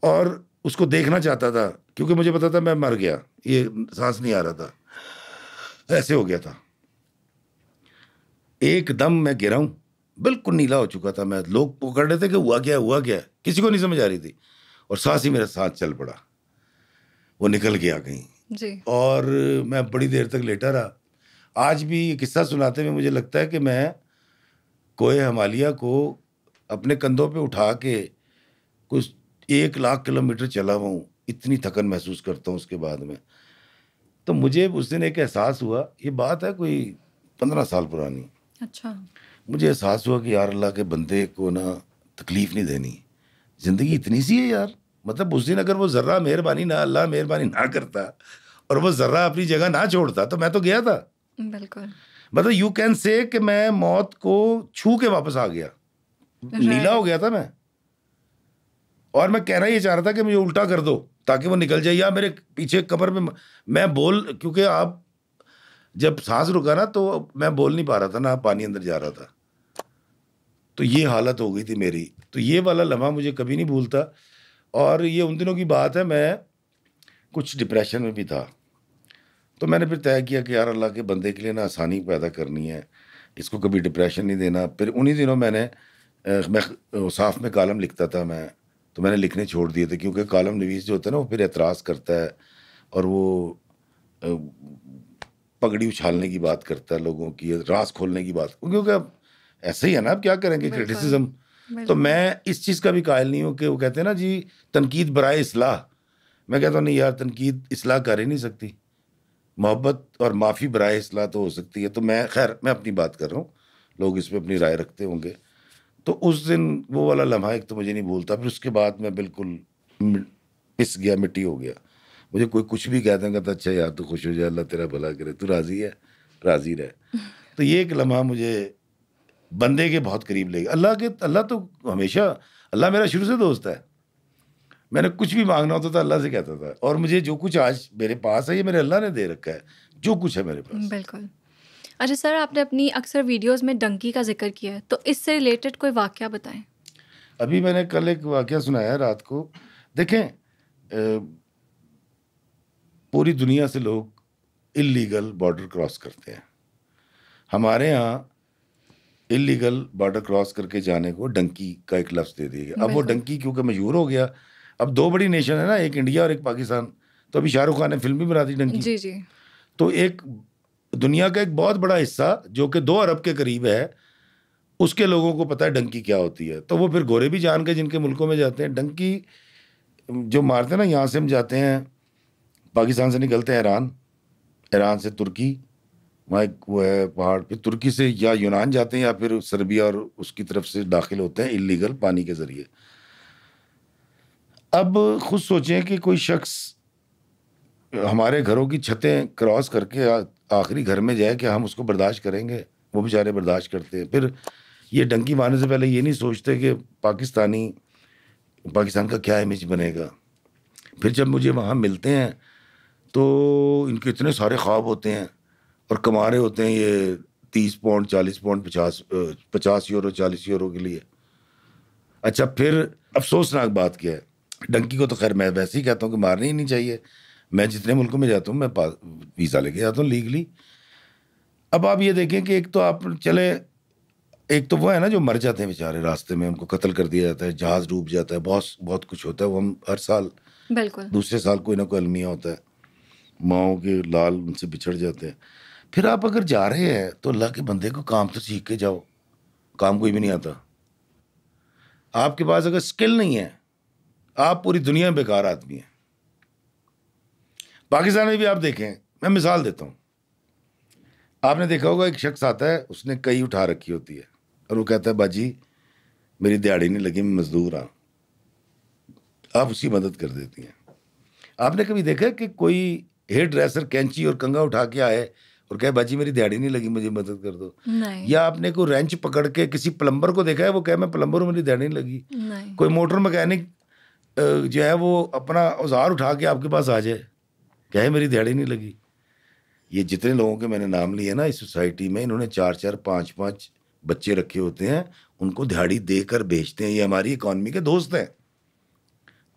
और उसको देखना चाहता था क्योंकि मुझे पता था मैं मर गया, ये सांस नहीं आ रहा था, ऐसे हो गया था। एकदम मैं गिरा हूँ, बिल्कुल नीला हो चुका था मैं। लोग पकड़ रहे थे कि हुआ क्या, हुआ क्या, किसी को नहीं समझ आ रही थी। और सांस ही मेरे साथ चल पड़ा, वो निकल गया कहीं। जी। और मैं बड़ी देर तक लेटा रहा। आज भी ये किस्सा सुनाते हुए मुझे लगता है कि मैं कोए हिमालय को अपने कंधों पे उठा के कुछ 1 लाख किलोमीटर चला हुआ हूँ, इतनी थकन महसूस करता हूँ उसके बाद में। तो मुझे उस दिन एक एहसास हुआ, ये बात है कोई 15 साल पुरानी। अच्छा। मुझे एहसास हुआ कि यार अल्लाह के बंदे को ना तकलीफ नहीं देनी, ज़िंदगी इतनी सी है यार। मतलब उस दिन अगर वो ज़र्रा मेहरबानी ना, अल्लाह मेहरबानी ना करता और वो ज़र्रा अपनी जगह ना छोड़ता तो मैं तो गया था। बिल्कुल। मतलब यू कैन से कि मैं मौत को छू के वापस आ गया, नीला हो राइट। गया था मैं। और मैं कहना ये चाह रहा था कि मुझे उल्टा कर दो ताकि वो निकल जाए, या मेरे पीछे कमर में मैं बोल, क्योंकि आप जब सांस रुका ना तो मैं बोल नहीं पा रहा था ना, पानी अंदर जा रहा था। तो ये हालत हो गई थी मेरी। तो ये वाला लम्हा मुझे कभी नहीं भूलता। और ये उन दिनों की बात है, मैं कुछ डिप्रेशन में भी था। तो मैंने फिर तय किया कि यार अल्लाह के बंदे के लिए ना आसानी पैदा करनी है, इसको कभी डिप्रेशन नहीं देना। फिर उन्हीं दिनों मैं साफ में कालम लिखता था मैं, तो मैंने लिखने छोड़ दिए थे क्योंकि कालम नवीस जो होता है ना वो फिर एतराज़ करता है और वो अ, पगड़ी उछालने की बात करता है, लोगों की राज खोलने की बात, क्योंकि अब ऐसे ही है ना, अब क्या करेंगे, बिल्कुल। क्रिटिसिज्म। तो बिल्कुल। मैं इस चीज़ का भी कायल नहीं हूँ कि वो कहते हैं ना जी तनकीद बराए इस्लाह। मैं कहता हूँ नहीं यार, तनकीद इस्लाह कर ही नहीं सकती, मोहब्बत और माफ़ी बराए इस्लाह तो हो सकती है। तो मैं खैर मैं अपनी बात कर रहा हूँ, लोग इस पर अपनी राय रखते होंगे। तो उस दिन वो वाला लम्हा एक तो मुझे नहीं भूलता। फिर उसके बाद मैं बिल्कुल पिस गया, मिट्टी हो गया। मुझे कोई कुछ भी कह देंगे तो अच्छा यार तू खुश हो जाए, अल्लाह तेरा भला करे, तू राज़ी है, राज़ी रहे। तो ये एक लम्हा मुझे बंदे के बहुत करीब ले गया। अल्लाह तो हमेशा, अल्लाह मेरा शुरू से दोस्त है। मैंने कुछ भी मांगना होता था अल्लाह से कहता था, और मुझे जो कुछ आज मेरे पास है ये मेरे अल्लाह ने दे रखा है, जो कुछ है मेरे पास। बिल्कुल। अच्छा सर, आपने अपनी अक्सर वीडियोस में डंकी का जिक्र किया है, तो इससे रिलेटेड कोई वाकया बताएं। अभी मैंने कल एक वाकया सुनाया है रात को। देखें, पूरी दुनिया से लोग इल्लीगल बॉर्डर क्रॉस करते हैं। हमारे यहाँ इल्लीगल बॉर्डर क्रॉस करके जाने को डंकी का एक लफ्ज़ दे दिया गया। अब वो बिल्कुल। डंकी क्योंकि मशहूर हो गया, अब दो बड़ी नेशन है ना, एक इंडिया और एक पाकिस्तान, तो अभी शाहरुख खान ने फिल्म भी बना दी डंकी। जी जी। तो एक दुनिया का एक बहुत बड़ा हिस्सा जो कि 2 अरब के करीब है, उसके लोगों को पता है डंकी क्या होती है। तो वो फिर गोरे भी जान के जिनके मुल्कों में जाते हैं, डंकी जो मारते हैं ना, यहाँ से हम जाते हैं, पाकिस्तान से निकलते हैं ईरान से तुर्की, वहाँ एक वो है पहाड़, फिर तुर्की से या यूनान जाते हैं या फिर सर्बिया और उसकी तरफ से दाखिल होते हैं इलीगल पानी के ज़रिए। अब खुद सोचें कि कोई शख्स हमारे घरों की छतें क्रॉस करके आखिरी घर में जाए, क्या हम उसको बर्दाश्त करेंगे? वो बेचारे बर्दाश्त करते हैं। फिर ये डंकी मारने से पहले ये नहीं सोचते कि पाकिस्तान का क्या इमेज बनेगा। फिर जब मुझे वहाँ मिलते हैं तो इनके इतने सारे ख्वाब होते हैं और कमा रहे होते हैं ये 30 पाउंड 40 पाउंड 50 यूरो 40 यूरो के लिए। अच्छा, फिर अफसोसनाक बात क्या है, डंकी को तो खैर मैं वैसे ही कहता हूँ कि मारनी ही नहीं चाहिए। मैं जितने मुल्कों में जाता हूँ मैं वीज़ा लेके जाता हूँ लीगली। अब आप ये देखें कि एक तो आप चले, एक तो वो है ना जो मर जाते हैं बेचारे रास्ते में, उनको कत्ल कर दिया जाता है, जहाज़ डूब जाता है, बहुत कुछ होता है। वो हम हर साल बिल्कुल दूसरे साल कोई ना कोई अलमिया होता है, माओ के लाल उनसे बिछड़ जाते हैं। फिर आप अगर जा रहे हैं तो अल्लाह के बंदे को काम तो सीख के जाओ, काम कोई भी नहीं आता। आपके पास अगर स्किल नहीं है, आप पूरी दुनिया में बेकार आदमी हैं। पाकिस्तान में भी आप देखें, मैं मिसाल देता हूँ, आपने देखा होगा एक शख्स आता है, उसने कई उठा रखी होती है और वो कहता है बाजी मेरी दिहाड़ी नहीं लगी, मैं मजदूर हाँ, आप उसकी मदद कर देती हैं। आपने कभी देखा कि कोई हेयर ड्रेसर कैंची और कंघा उठा के आए और कहे बाजी मेरी दिहाड़ी नहीं लगी, मुझे मदद कर दो? नहीं। या आपने कोई रेंच पकड़ के किसी प्लम्बर को देखा है, वो कहे मैं प्लम्बर हूँ, मेरी दिहाड़ी नहीं लगी? नहीं। कोई मोटर मैकेनिक जो है वो अपना औजार उठा के आपके पास आ जाए, कहे मेरी दिहाड़ी नहीं लगी? ये जितने लोगों के मैंने नाम लिए ना इस सोसाइटी में, इन्होंने 4-4 5-5 बच्चे रखे होते हैं, उनको दिहाड़ी देकर बेचते हैं। ये हमारी इकॉनमी के दोस्त हैं।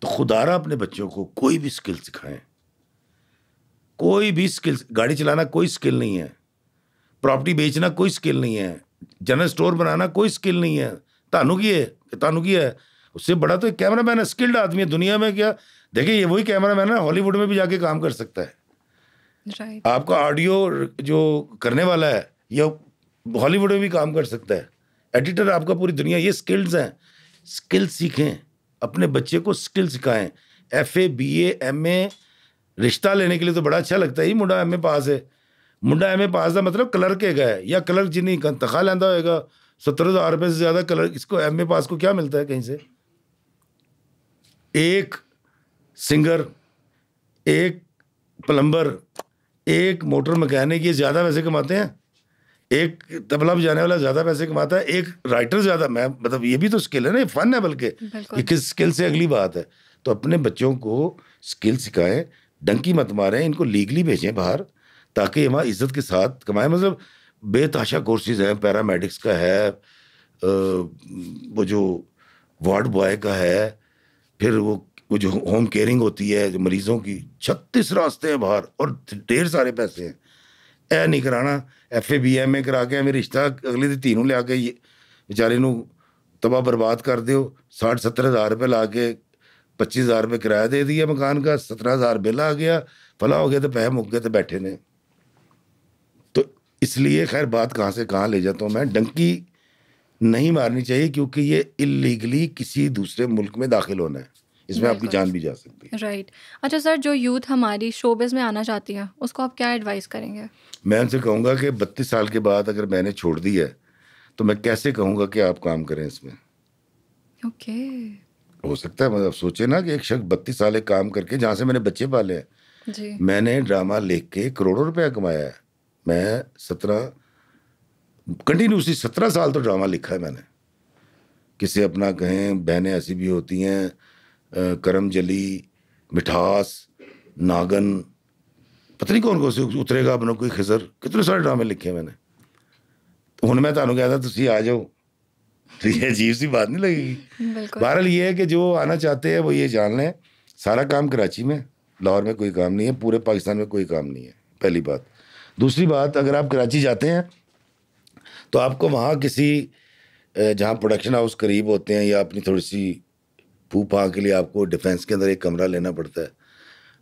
तो खुदारा अपने बच्चों को कोई भी स्किल सिखाएं, कोई भी स्किल। गाड़ी चलाना कोई स्किल नहीं है, प्रॉपर्टी बेचना कोई स्किल नहीं है, जनरल स्टोर बनाना कोई स्किल नहीं है। तानू की है, उससे बड़ा तो एक कैमरामैन है, स्किल्ड आदमी है दुनिया में। क्या देखिए, ये वही कैमरामैन है, हॉलीवुड में भी जाके काम कर सकता है। राइट। आपका ऑडियो जो करने वाला है ये हॉलीवुड में भी काम कर सकता है, एडिटर आपका पूरी दुनिया। ये स्किल्स हैं, स्किल सीखें, अपने बच्चे को स्किल सिखाएं। FA BA MA रिश्ता लेने के लिए तो बड़ा अच्छा लगता है, मुंडा MA पास है, मुंडा MA पास का मतलब क्लर्क है गया, या क्लर्क जिन्हें तनख्वाह लेंदा होएगा 70,000 रुपये से ज़्यादा, क्लर्क इसको MA पास को क्या मिलता है कहीं से? एक सिंगर, एक प्लम्बर, एक मोटर मैकेनिक ये ज़्यादा पैसे कमाते हैं, एक तबला बजाने वाला ज़्यादा पैसे कमाता है, एक राइटर ज़्यादा। मैं मतलब ये भी तो स्किल है ना, ये फन है, बल्कि ये किस स्किल से अगली बात है। तो अपने बच्चों को स्किल सिखाएं, डंकी मत मारें, इनको लीगली भेजें बाहर ताकि वहाँ इज्जत के साथ कमाएं। मतलब बेताशा कोर्सेज हैं, पैरामेडिक्स का है, वो जो वार्ड बॉय का है, फिर वो जो होम केयरिंग होती है जो मरीजों की, 36 रास्ते हैं बाहर और ढेर सारे पैसे हैं। ऐ नहीं कराना, FA BA MA करा के मेरे रिश्ता अगले दिन तीनों ले आके बेचारे नू तबाह बर्बाद कर दो। 60-70 हज़ार रुपये ला के 25,000 रुपये किराया दे दिया मकान का, 17,000 बिल आ गया, फला हो गया, तो पैसे मुक गए, तो बैठे ने। तो इसलिए खैर बात कहाँ से कहाँ ले जाता हूँ मैं, डंकी नहीं मारनी चाहिए क्योंकि ये इलीगली किसी दूसरे मुल्क में दाखिल होना है, इसमें आपकी जान भी जा सकती है। राइट। अच्छा सर, जो यूथ हमारी शोबिज़ में आना चाहती है उसको आप क्या एडवाइस करेंगे? मैं उनसे कहूँगा कि 32 साल के बाद अगर मैंने छोड़ दी है तो मैं कैसे कहूँगा कि आप काम करें इसमें? ओके। हो सकता है, मतलब सोचे ना कि एक शख्स 32 साल एक काम करके, जहाँ से मैंने बच्चे पाले हैं जी, मैंने ड्रामा लिख के करोड़ों रुपया कमाया है। मैं 17 साल तो ड्रामा लिखा है मैंने। किसे अपना कहें, बहनें ऐसी भी होती हैं, करम जली, मिठास, नागन, पता नहीं कौन कौन से उतरेगा अपना कोई खिजर, कितने सारे ड्रामे लिखे हैं मैंने। तो हुण मैं तुहानू कहता तुसी आ जाओ, तो ये अजीब सी बात नहीं लगेगी। बहरहाल ये है कि जो आना चाहते हैं वो ये जान लें, सारा काम कराची में, लाहौर में कोई काम नहीं है, पूरे पाकिस्तान में कोई काम नहीं है, पहली बात। दूसरी बात, अगर आप कराची जाते हैं तो आपको वहाँ किसी जहाँ प्रोडक्शन हाउस करीब होते हैं या अपनी थोड़ी सी फूफा के लिए आपको डिफेंस के अंदर एक कमरा लेना पड़ता है।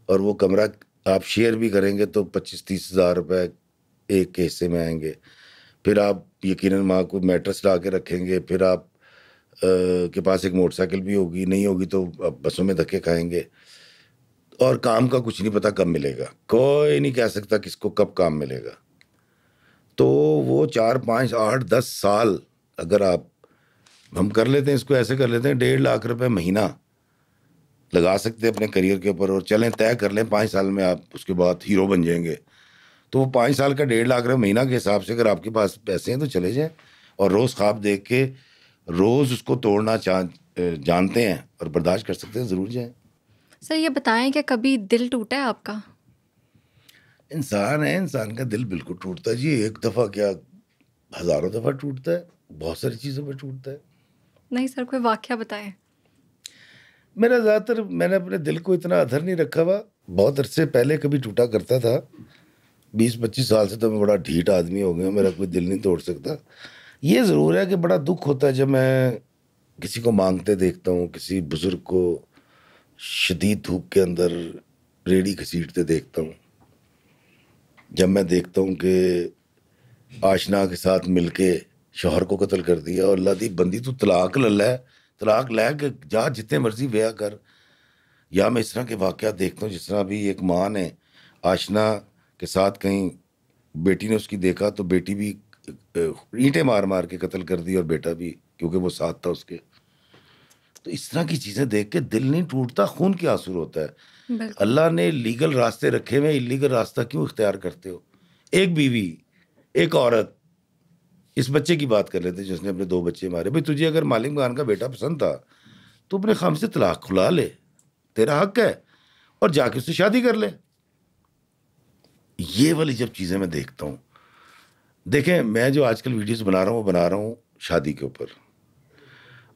और वो कमरा आप शेयर भी करेंगे तो 25-30 हज़ार रुपये एक हिस्से में आएंगे। फिर आप यकीनन माँ को मैट्रेस ला के रखेंगे, फिर आप के पास एक मोटरसाइकिल भी होगी, नहीं होगी तो आप बसों में धक्के खाएंगे, और काम का कुछ नहीं पता कब मिलेगा, कोई नहीं कह सकता किसको कब काम मिलेगा। तो वो 4, 5, 8, 10 साल अगर हम कर लेते हैं, इसको ऐसे कर लेते हैं 1.5 लाख रुपए महीना लगा सकते हैं अपने करियर के ऊपर, और चलें तय कर लें 5 साल में आप उसके बाद हीरो बन जाएंगे। तो वो 5 साल का 1.5 लाख रुपये महीना के हिसाब से अगर आपके पास पैसे हैं तो चले जाएं, और रोज़ ख्वाब देख के रोज़ उसको तोड़ना जानते हैं और बर्दाश्त कर सकते हैं, ज़रूर जाएं। सर ये बताएं कि कभी दिल टूटा है आपका? इंसान है, इंसान का दिल बिल्कुल टूटता है जी, एक दफ़ा क्या हज़ारों दफ़ा टूटता है, बहुत सारी चीज़ों पर टूटता है। नहीं सर, कोई वाक़या बताएं। मैंने अपने दिल को इतना अधर नहीं रखा हुआ, बहुत अरसे पहले कभी टूटा करता था, 20-25 साल से तो मैं बड़ा ढीठ आदमी हो गया, मेरा कोई दिल नहीं तोड़ सकता। ये ज़रूर है कि बड़ा दुख होता है जब मैं किसी को मांगते देखता हूँ, किसी बुज़ुर्ग को शदीद धूप के अंदर रेड़ी घसीटते देखता हूँ, जब मैं देखता हूँ कि आशना के साथ मिलके शौहर को कत्ल कर दिया, और अल्लाह दी बंदी तू तलाक ले, तलाक ले के जा जितने मर्जी ब्याह कर। या मैं इस तरह के वाक़यात देखता हूँ, जिस तरह अभी एक माँ ने आशना के साथ कहीं बेटी ने उसकी देखा तो बेटी भी ईंटें मार मार के कत्ल कर दी, और बेटा भी, क्योंकि वो साथ था उसके। तो इस तरह की चीज़ें देख के दिल नहीं टूटता, खून के आंसू होता है। अल्लाह ने लीगल रास्ते रखे हुए, इलीगल रास्ता क्यों इख्तियार करते हो? एक बीवी, एक औरत, इस बच्चे की बात कर लेते जिसने अपने 2 बच्चे मारे। भाई तुझे अगर मालिक खान का बेटा पसंद था तो अपने खाम से तलाक खुला ले, तेरा हक है, और जाके उससे शादी कर ले। ये वाली जब चीज़ें मैं देखता हूँ, देखें मैं जो आजकल वीडियोस बना रहा हूँ वो बना रहा हूँ शादी के ऊपर,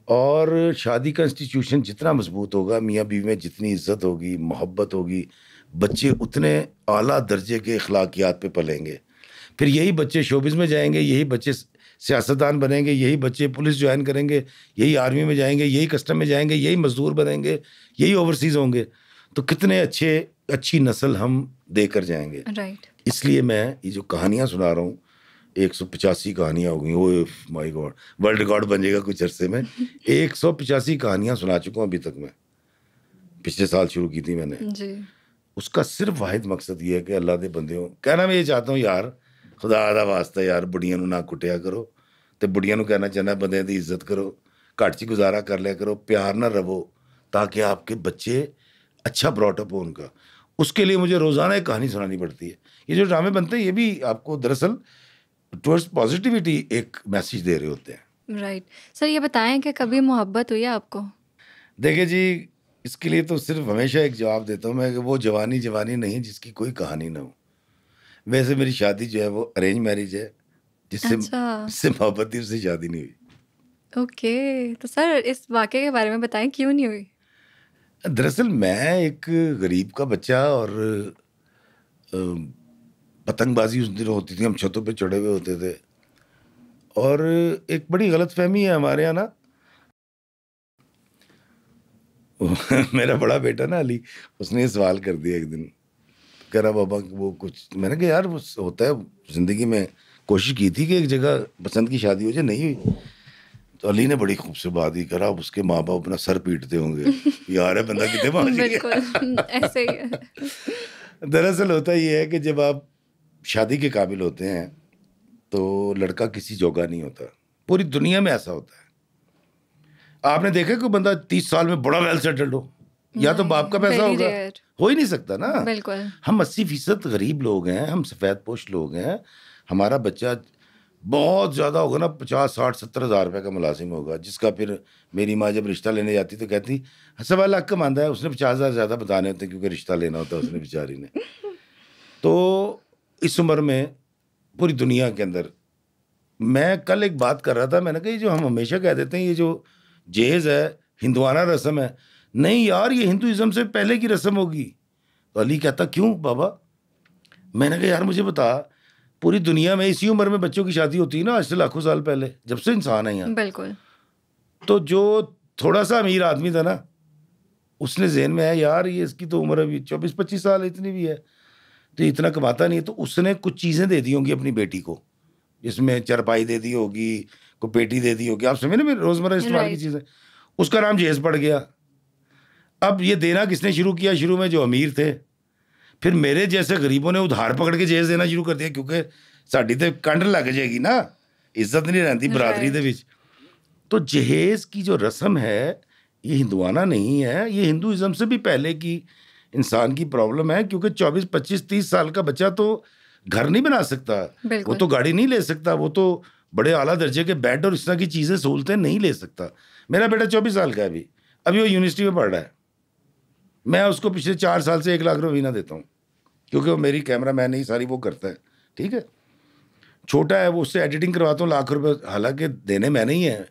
और शादी का इंस्टीट्यूशन जितना मजबूत होगा, मियाँ बीवी में जितनी इज्जत होगी, मोहब्बत होगी, बच्चे उतने आला दर्जे के अखलाकियात पे पलेंगे। फिर यही बच्चे शोबिज़ में जाएंगे, यही बच्चे सियासतदान बनेंगे, यही बच्चे पुलिस ज्वाइन करेंगे, यही आर्मी में जाएंगे, यही कस्टम में जाएंगे, यही मजदूर बनेंगे, यही ओवरसीज़ होंगे। तो कितने अच्छी नस्ल हम देकर जाएंगे। राइट। इसलिए मैं ये जो कहानियाँ सुना रहा हूँ, 185 कहानियाँ हो गई, oh my God, world record बन जाएगा कुछ अरसे में। 185 कहानियाँ सुना चुका हूँ अभी तक मैं, पिछले साल शुरू की थी मैंने जी। उसका सिर्फ वाहिद मकसद ये है कि अल्लाह दे बंदियों, कहना मैं ये चाहता हूँ यार, खुदा दा वास्ता यार बुढ़िया ना कुटिया करो, तो बुढ़िया कहना चाहना बंदे की इज्जत करो, घट च गुजारा कर लिया करो, प्यार ना रवो, ताकि आपके बच्चे अच्छा ब्रॉटअप हो उनका। उसके लिए मुझे रोज़ाना एक कहानी सुनानी पड़ती है। ये जो ड्रामे बनते हैं ये भी आपको दरअसल टुवर्ड्स पॉजिटिविटी एक मैसेज दे रहे होते हैं। राइट। सर ये बताएं कि कभी मोहब्बत हुई है आपको? देखिए जी, इसके लिए तो सिर्फ हमेशा एक जवाब देता हूँ मैं कि वो जवानी नहीं जिसकी कोई कहानी ना हो। वैसे मेरी शादी जो है वो अरेंज मैरिज है, जिससे मोहब्बत थी, उससे शादी नहीं हुई। ओके, तो सर इस वाक़ये के बारे में बताएं, क्यों नहीं हुई? दरअसल मैं एक गरीब का बच्चा, और पतंगबाजी उस दिन होती थी, हम छतों पे चढ़े हुए होते थे, और एक बड़ी गलत फहमी है हमारे यहाँ ना मेरा बड़ा बेटा ना अली, उसने ये सवाल कर दिया एक दिन, कह रहा बाबा वो कुछ, मैंने कहा यार वो होता है ज़िंदगी में, कोशिश की थी कि एक जगह पसंद की शादी हो जाए, नहीं हुई। तो अली ने बड़ी खूबसूरत बात ही करा, उसके माँ बाप अपना सर पीटते होंगे यार है बंदा कितने पहुंच गया। बिल्कुल ऐसे ही है। दरअसल होता ये है कि जब आप शादी के काबिल होते हैं तो लड़का किसी जोगा नहीं होता, पूरी दुनिया में ऐसा होता है। आपने देखा कोई बंदा 30 साल में बड़ा वेल सेटल्ड हो, या तो बाप का पैसा होगा, हो ही नहीं सकता ना। बिल्कुल। हम 80% गरीब लोग हैं, हम सफ़ेद पोश लोग हैं, हमारा बच्चा बहुत ज़्यादा होगा ना 50, 60, 70 हज़ार रुपये का मुलाजिम होगा, जिसका फिर मेरी माँ जब रिश्ता लेने जाती तो कहती 1.25 लाख कमाता है, उसने 50 हज़ार ज़्यादा बताने होते क्योंकि रिश्ता लेना होता है उसने बेचारी ने। तो इस उम्र में पूरी दुनिया के अंदर, मैं कल एक बात कर रहा था, मैंने कहा ये जो हम हमेशा कह देते हैं ये जो जहेज़ है हिंदुआना रस्म है, नहीं यार ये हिंदुइज़्म से पहले की रस्म होगी। तो अली कहता क्यों बाबा? मैंने कहा यार मुझे बता, पूरी दुनिया में इसी उम्र में बच्चों की शादी होती है ना, आज से लाखों साल पहले, जब से इंसान है यहाँ। बिल्कुल। तो जो थोड़ा सा अमीर आदमी था ना, उसने जहन में है यार ये इसकी तो उम्र अभी 24-25 साल इतनी भी है, तो इतना कमाता नहीं है, तो उसने कुछ चीज़ें दे दी होंगी अपनी बेटी को, जिसमें चारपाई दे दी होगी, कोई पेटी दे दी होगी, आप समझे ना, मेरे रोज़मर्रा इस्तेमाल की चीज़ें। उसका नाम जहेज़ पड़ गया। अब ये देना किसने शुरू किया? शुरू में जो अमीर थे, फिर मेरे जैसे गरीबों ने उधार पकड़ के जहेज़ देना शुरू कर दिया, क्योंकि साड़ी तो कंड लग जाएगी ना, इज्जत नहीं रहती बरादरी दे विच। तो जहेज़ की जो रस्म है ये हिंदुआना नहीं है, ये हिंदुइज्म से भी पहले की इंसान की प्रॉब्लम है, क्योंकि 24, 25, 30 साल का बच्चा तो घर नहीं बना सकता, वो तो गाड़ी नहीं ले सकता, वो तो बड़े आला दर्जे के बेड और इस तरह की चीज़ें सहूलतें नहीं ले सकता। मेरा बेटा 24 साल का है, अभी वो यूनिवर्सिटी में पढ़ रहा है। मैं उसको पिछले 4 साल से 1 लाख रुपये महीना देता हूँ, क्योंकि वो मेरी कैमरा मैन ही सारी वो करता है, ठीक है। छोटा है, वो उससे एडिटिंग करवाता हूँ लाख रुपये, हालांकि देने मैंने ही है।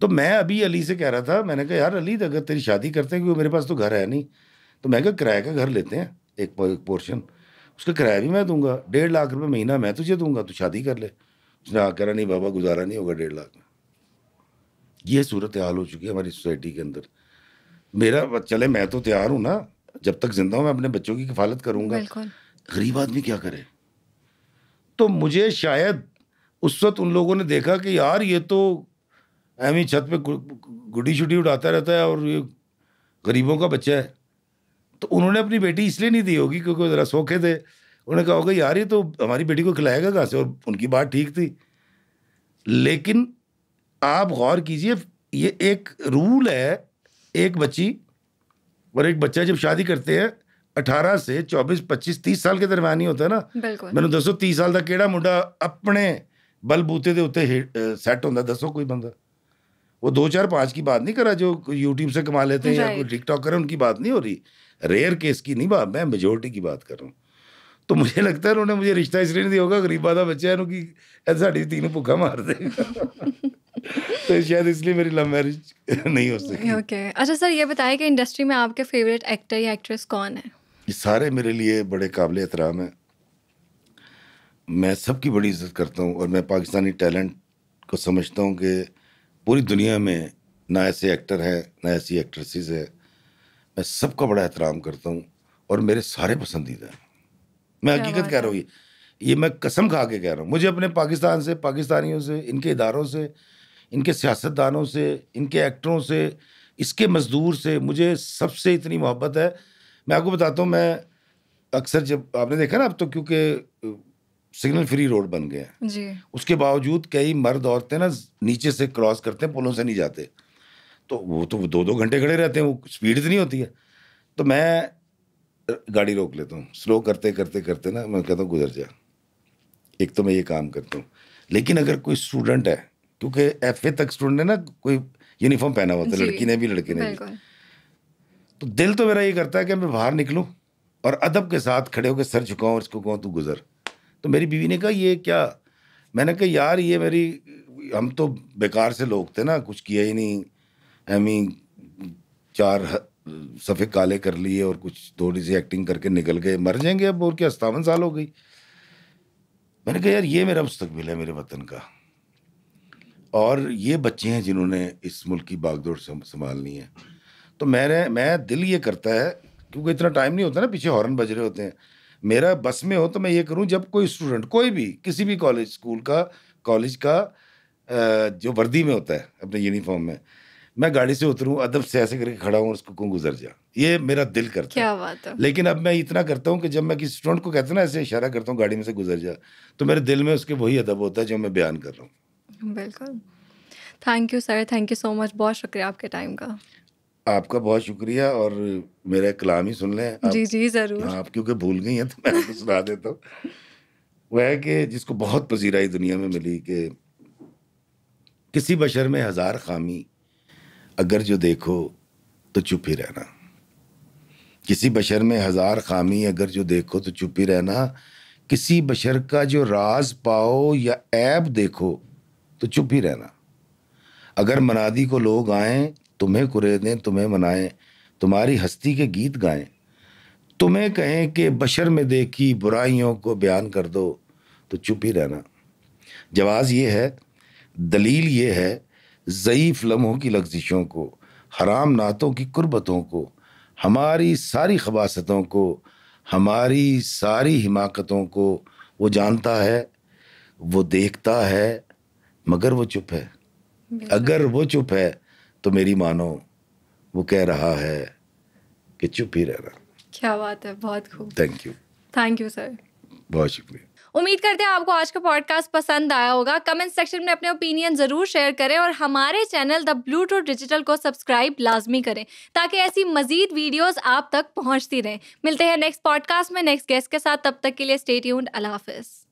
तो मैं अभी अली से कह रहा था, मैंने कहा यार अली अगर तेरी शादी करते हैं, क्योंकि मेरे पास तो घर है नहीं, तो मैं कहा किराए का घर लेते हैं, एक पोर्शन, उसका किराया भी मैं दूंगा, 1.5 लाख रुपये महीना मैं तुझे दूंगा, तू शादी कर ले। उसने कह रहा नहीं बाबा गुजारा नहीं होगा 1.5 लाख में। ये सूरत हाल हो चुकी है हमारी सोसाइटी के अंदर। मेरा चले, मैं तो तैयार हूँ ना, जब तक जिंदा हूँ मैं अपने बच्चों की किफालत करूंगा, गरीब आदमी क्या करे? तो मुझे शायद उस वक्त उन लोगों ने देखा कि यार ये तो एम ही छत पे गुड्डी शुड्डी उड़ाता रहता है और ये गरीबों का बच्चा है, तो उन्होंने अपनी बेटी इसलिए नहीं दी होगी क्योंकि वो ज़रा सोखे थे। उन्होंने कहा होगा यार ये तो हमारी बेटी को खिलाएगा कहाँ से, और उनकी बात ठीक थी। लेकिन आप गौर कीजिए, ये एक रूल है, एक बच्ची और एक बच्चा जब शादी करते हैं 18 से 24, 25, 30 साल के दरम्यान ही होता है ना। मैंने दसो 30 साल का केड़ा मुंडा अपने बलबूते दे उत्ते सेट होता, दसो कोई बंदा। वो 2, 4, 5 की बात नहीं कर रहा जो यूट्यूब से कमा लेते हैं या कोई टिकटॉकर है, उनकी बात नहीं हो रही, रेयर केस की नहीं बात, मैं मेजोरिटी की बात कर रहा हूँ। तो मुझे लगता है उन्होंने मुझे रिश्ता इसलिए नहीं दिया होगा, गरीब आदा बच्चा है उनकी साड़ी तीनों भुक्खा मार देगा। तो शायद इसलिए मेरी लव मैरिज नहीं हो सकी। ओके अच्छा सर, ये बताएं कि इंडस्ट्री में आपके फेवरेट एक्टर या एक्ट्रेस कौन है? ये सारे मेरे लिए बड़े काबिल एहतराम हैं, मैं सबकी बड़ी इज्जत करता हूँ, और मैं पाकिस्तानी टैलेंट को समझता हूँ कि पूरी दुनिया में ना ऐसे एक्टर हैं ना ऐसी एक्ट्रेसेस है। मैं सबका बड़ा एहतराम करता हूँ और मेरे सारे पसंदीदा हैं। मैं हकीकत कह रहा हूँ, ये मैं कसम खा के कह रहा हूँ। मुझे अपने पाकिस्तान से, पाकिस्तानियों से, इनके इदारों से, इनके सियासतदानों से, इनके एक्टरों से, इसके मजदूर से, मुझे सबसे इतनी मोहब्बत है। मैं आपको बताता हूँ, मैं अक्सर जब आपने देखा ना अब तो क्योंकि सिग्नल फ्री रोड बन गए हैं जी, उसके बावजूद कई मर्द औरतें ना नीचे से क्रॉस करते हैं, पुलों से नहीं जाते, तो वो तो 2-2 घंटे खड़े रहते हैं, वो स्पीड इतनी होती है। तो मैं गाड़ी रोक लेता हूँ, स्लो करते करते करते ना मैं कहता हूँ गुजर जा। एक तो मैं ये काम करता हूँ। लेकिन अगर कोई स्टूडेंट है, क्योंकि FA तक स्टूडेंट है ना, कोई यूनिफॉर्म पहना हुआ था, लड़की ने भी लड़के ने भी, तो दिल तो मेरा ये करता है कि मैं बाहर निकलूं और अदब के साथ खड़े होकर सर झुकाऊं और इसको कहूँ तू गुजर। तो मेरी बीवी ने कहा ये क्या? मैंने कहा यार ये मेरी, हम तो बेकार से लोग थे ना, कुछ किया ही नहीं, हम ही 4 सफ़े काले कर लिए और कुछ थोड़ी सी एक्टिंग करके निकल गए, मर जाएंगे अब, और क्या, 57 साल हो गई। मैंने कहा यार ये मेरा मुस्तकबिल है मेरे वतन का, और ये बच्चे हैं जिन्होंने इस मुल्क की बागडोर संभालनी है। तो मैं दिल ये करता है, क्योंकि इतना टाइम नहीं होता ना, पीछे हॉर्न बज रहे होते हैं, मेरा बस में हो तो मैं ये करूं, जब कोई स्टूडेंट कोई भी किसी भी कॉलेज, स्कूल का, कॉलेज का जो वर्दी में होता है अपने यूनिफॉर्म में, मैं गाड़ी से उतरूं, अदब से ऐसे करके खड़ा हूँ और उसको कहूँ गुजर जा। ये मेरा दिल करता क्या बात है। लेकिन अब मैं इतना करता हूँ कि जब मैं किसी स्टूडेंट को कहता हूँ ना, ऐसे इशारा करता हूँ गाड़ी में से गुजर जा, तो मेरे दिल में उसके वही अदब होता है जो मैं बयान कर रहा हूँ। बिल्कुल, thank you sir, thank you so much, बहुत शुक्रिया आपके टाइम का। आपका बहुत शुक्रिया, और मेरा कलाम ही सुन लें आप। जी जी ज़रूर। आप क्योंकि भूल गई हैं तो मैं आपको सुना देता हूँ। वह है कि जिसको बहुत पजीराई दुनिया में मिली कि किसी बशर में 1000 खामी, अगर जो देखो तो चुप ही रहना। किसी बशर में 1000 खामी, अगर जो देखो तो चुप ही रहना। किसी बशर का जो राज पाओ या ऐब देखो तो चुप ही रहना। अगर मनादी को लोग आएं, तुम्हें कुरेदें, तुम्हें मनाएं, तुम्हारी हस्ती के गीत गाएं, तुम्हें कहें कि बशर में देखी बुराइयों को बयान कर दो तो चुप ही रहना। जवाज़ ये है, दलील ये है, ज़ईफ़ लम्हों की लग़ज़िशों को, हराम नातों की कुर्बतों को, हमारी सारी खबासतों को, हमारी सारी हिमाकतों को वो जानता है, वो देखता है, मगर वो चुप है। अगर वो चुप है तो मेरी मानो वो कह रहा है कि चुप ही रहना। क्या बात है, बहुत खूब। थैंक यू सर, बहुत शुक्रिया। उम्मीद करते हैं आपको आज का पॉडकास्ट पसंद आया होगा। कमेंट सेक्शन में अपने ओपिनियन जरूर शेयर करें और हमारे चैनल द ब्लूटूथ डिजिटल को सब्सक्राइब लाजमी करें ताकि ऐसी मजीद वीडियोस आप तक पहुंचती रहें। मिलते हैं नेक्स्ट पॉडकास्ट में नेक्स्ट गेस्ट के साथ, तब तक के लिए स्टे ट्यून्ड। अल्लाह हाफिज।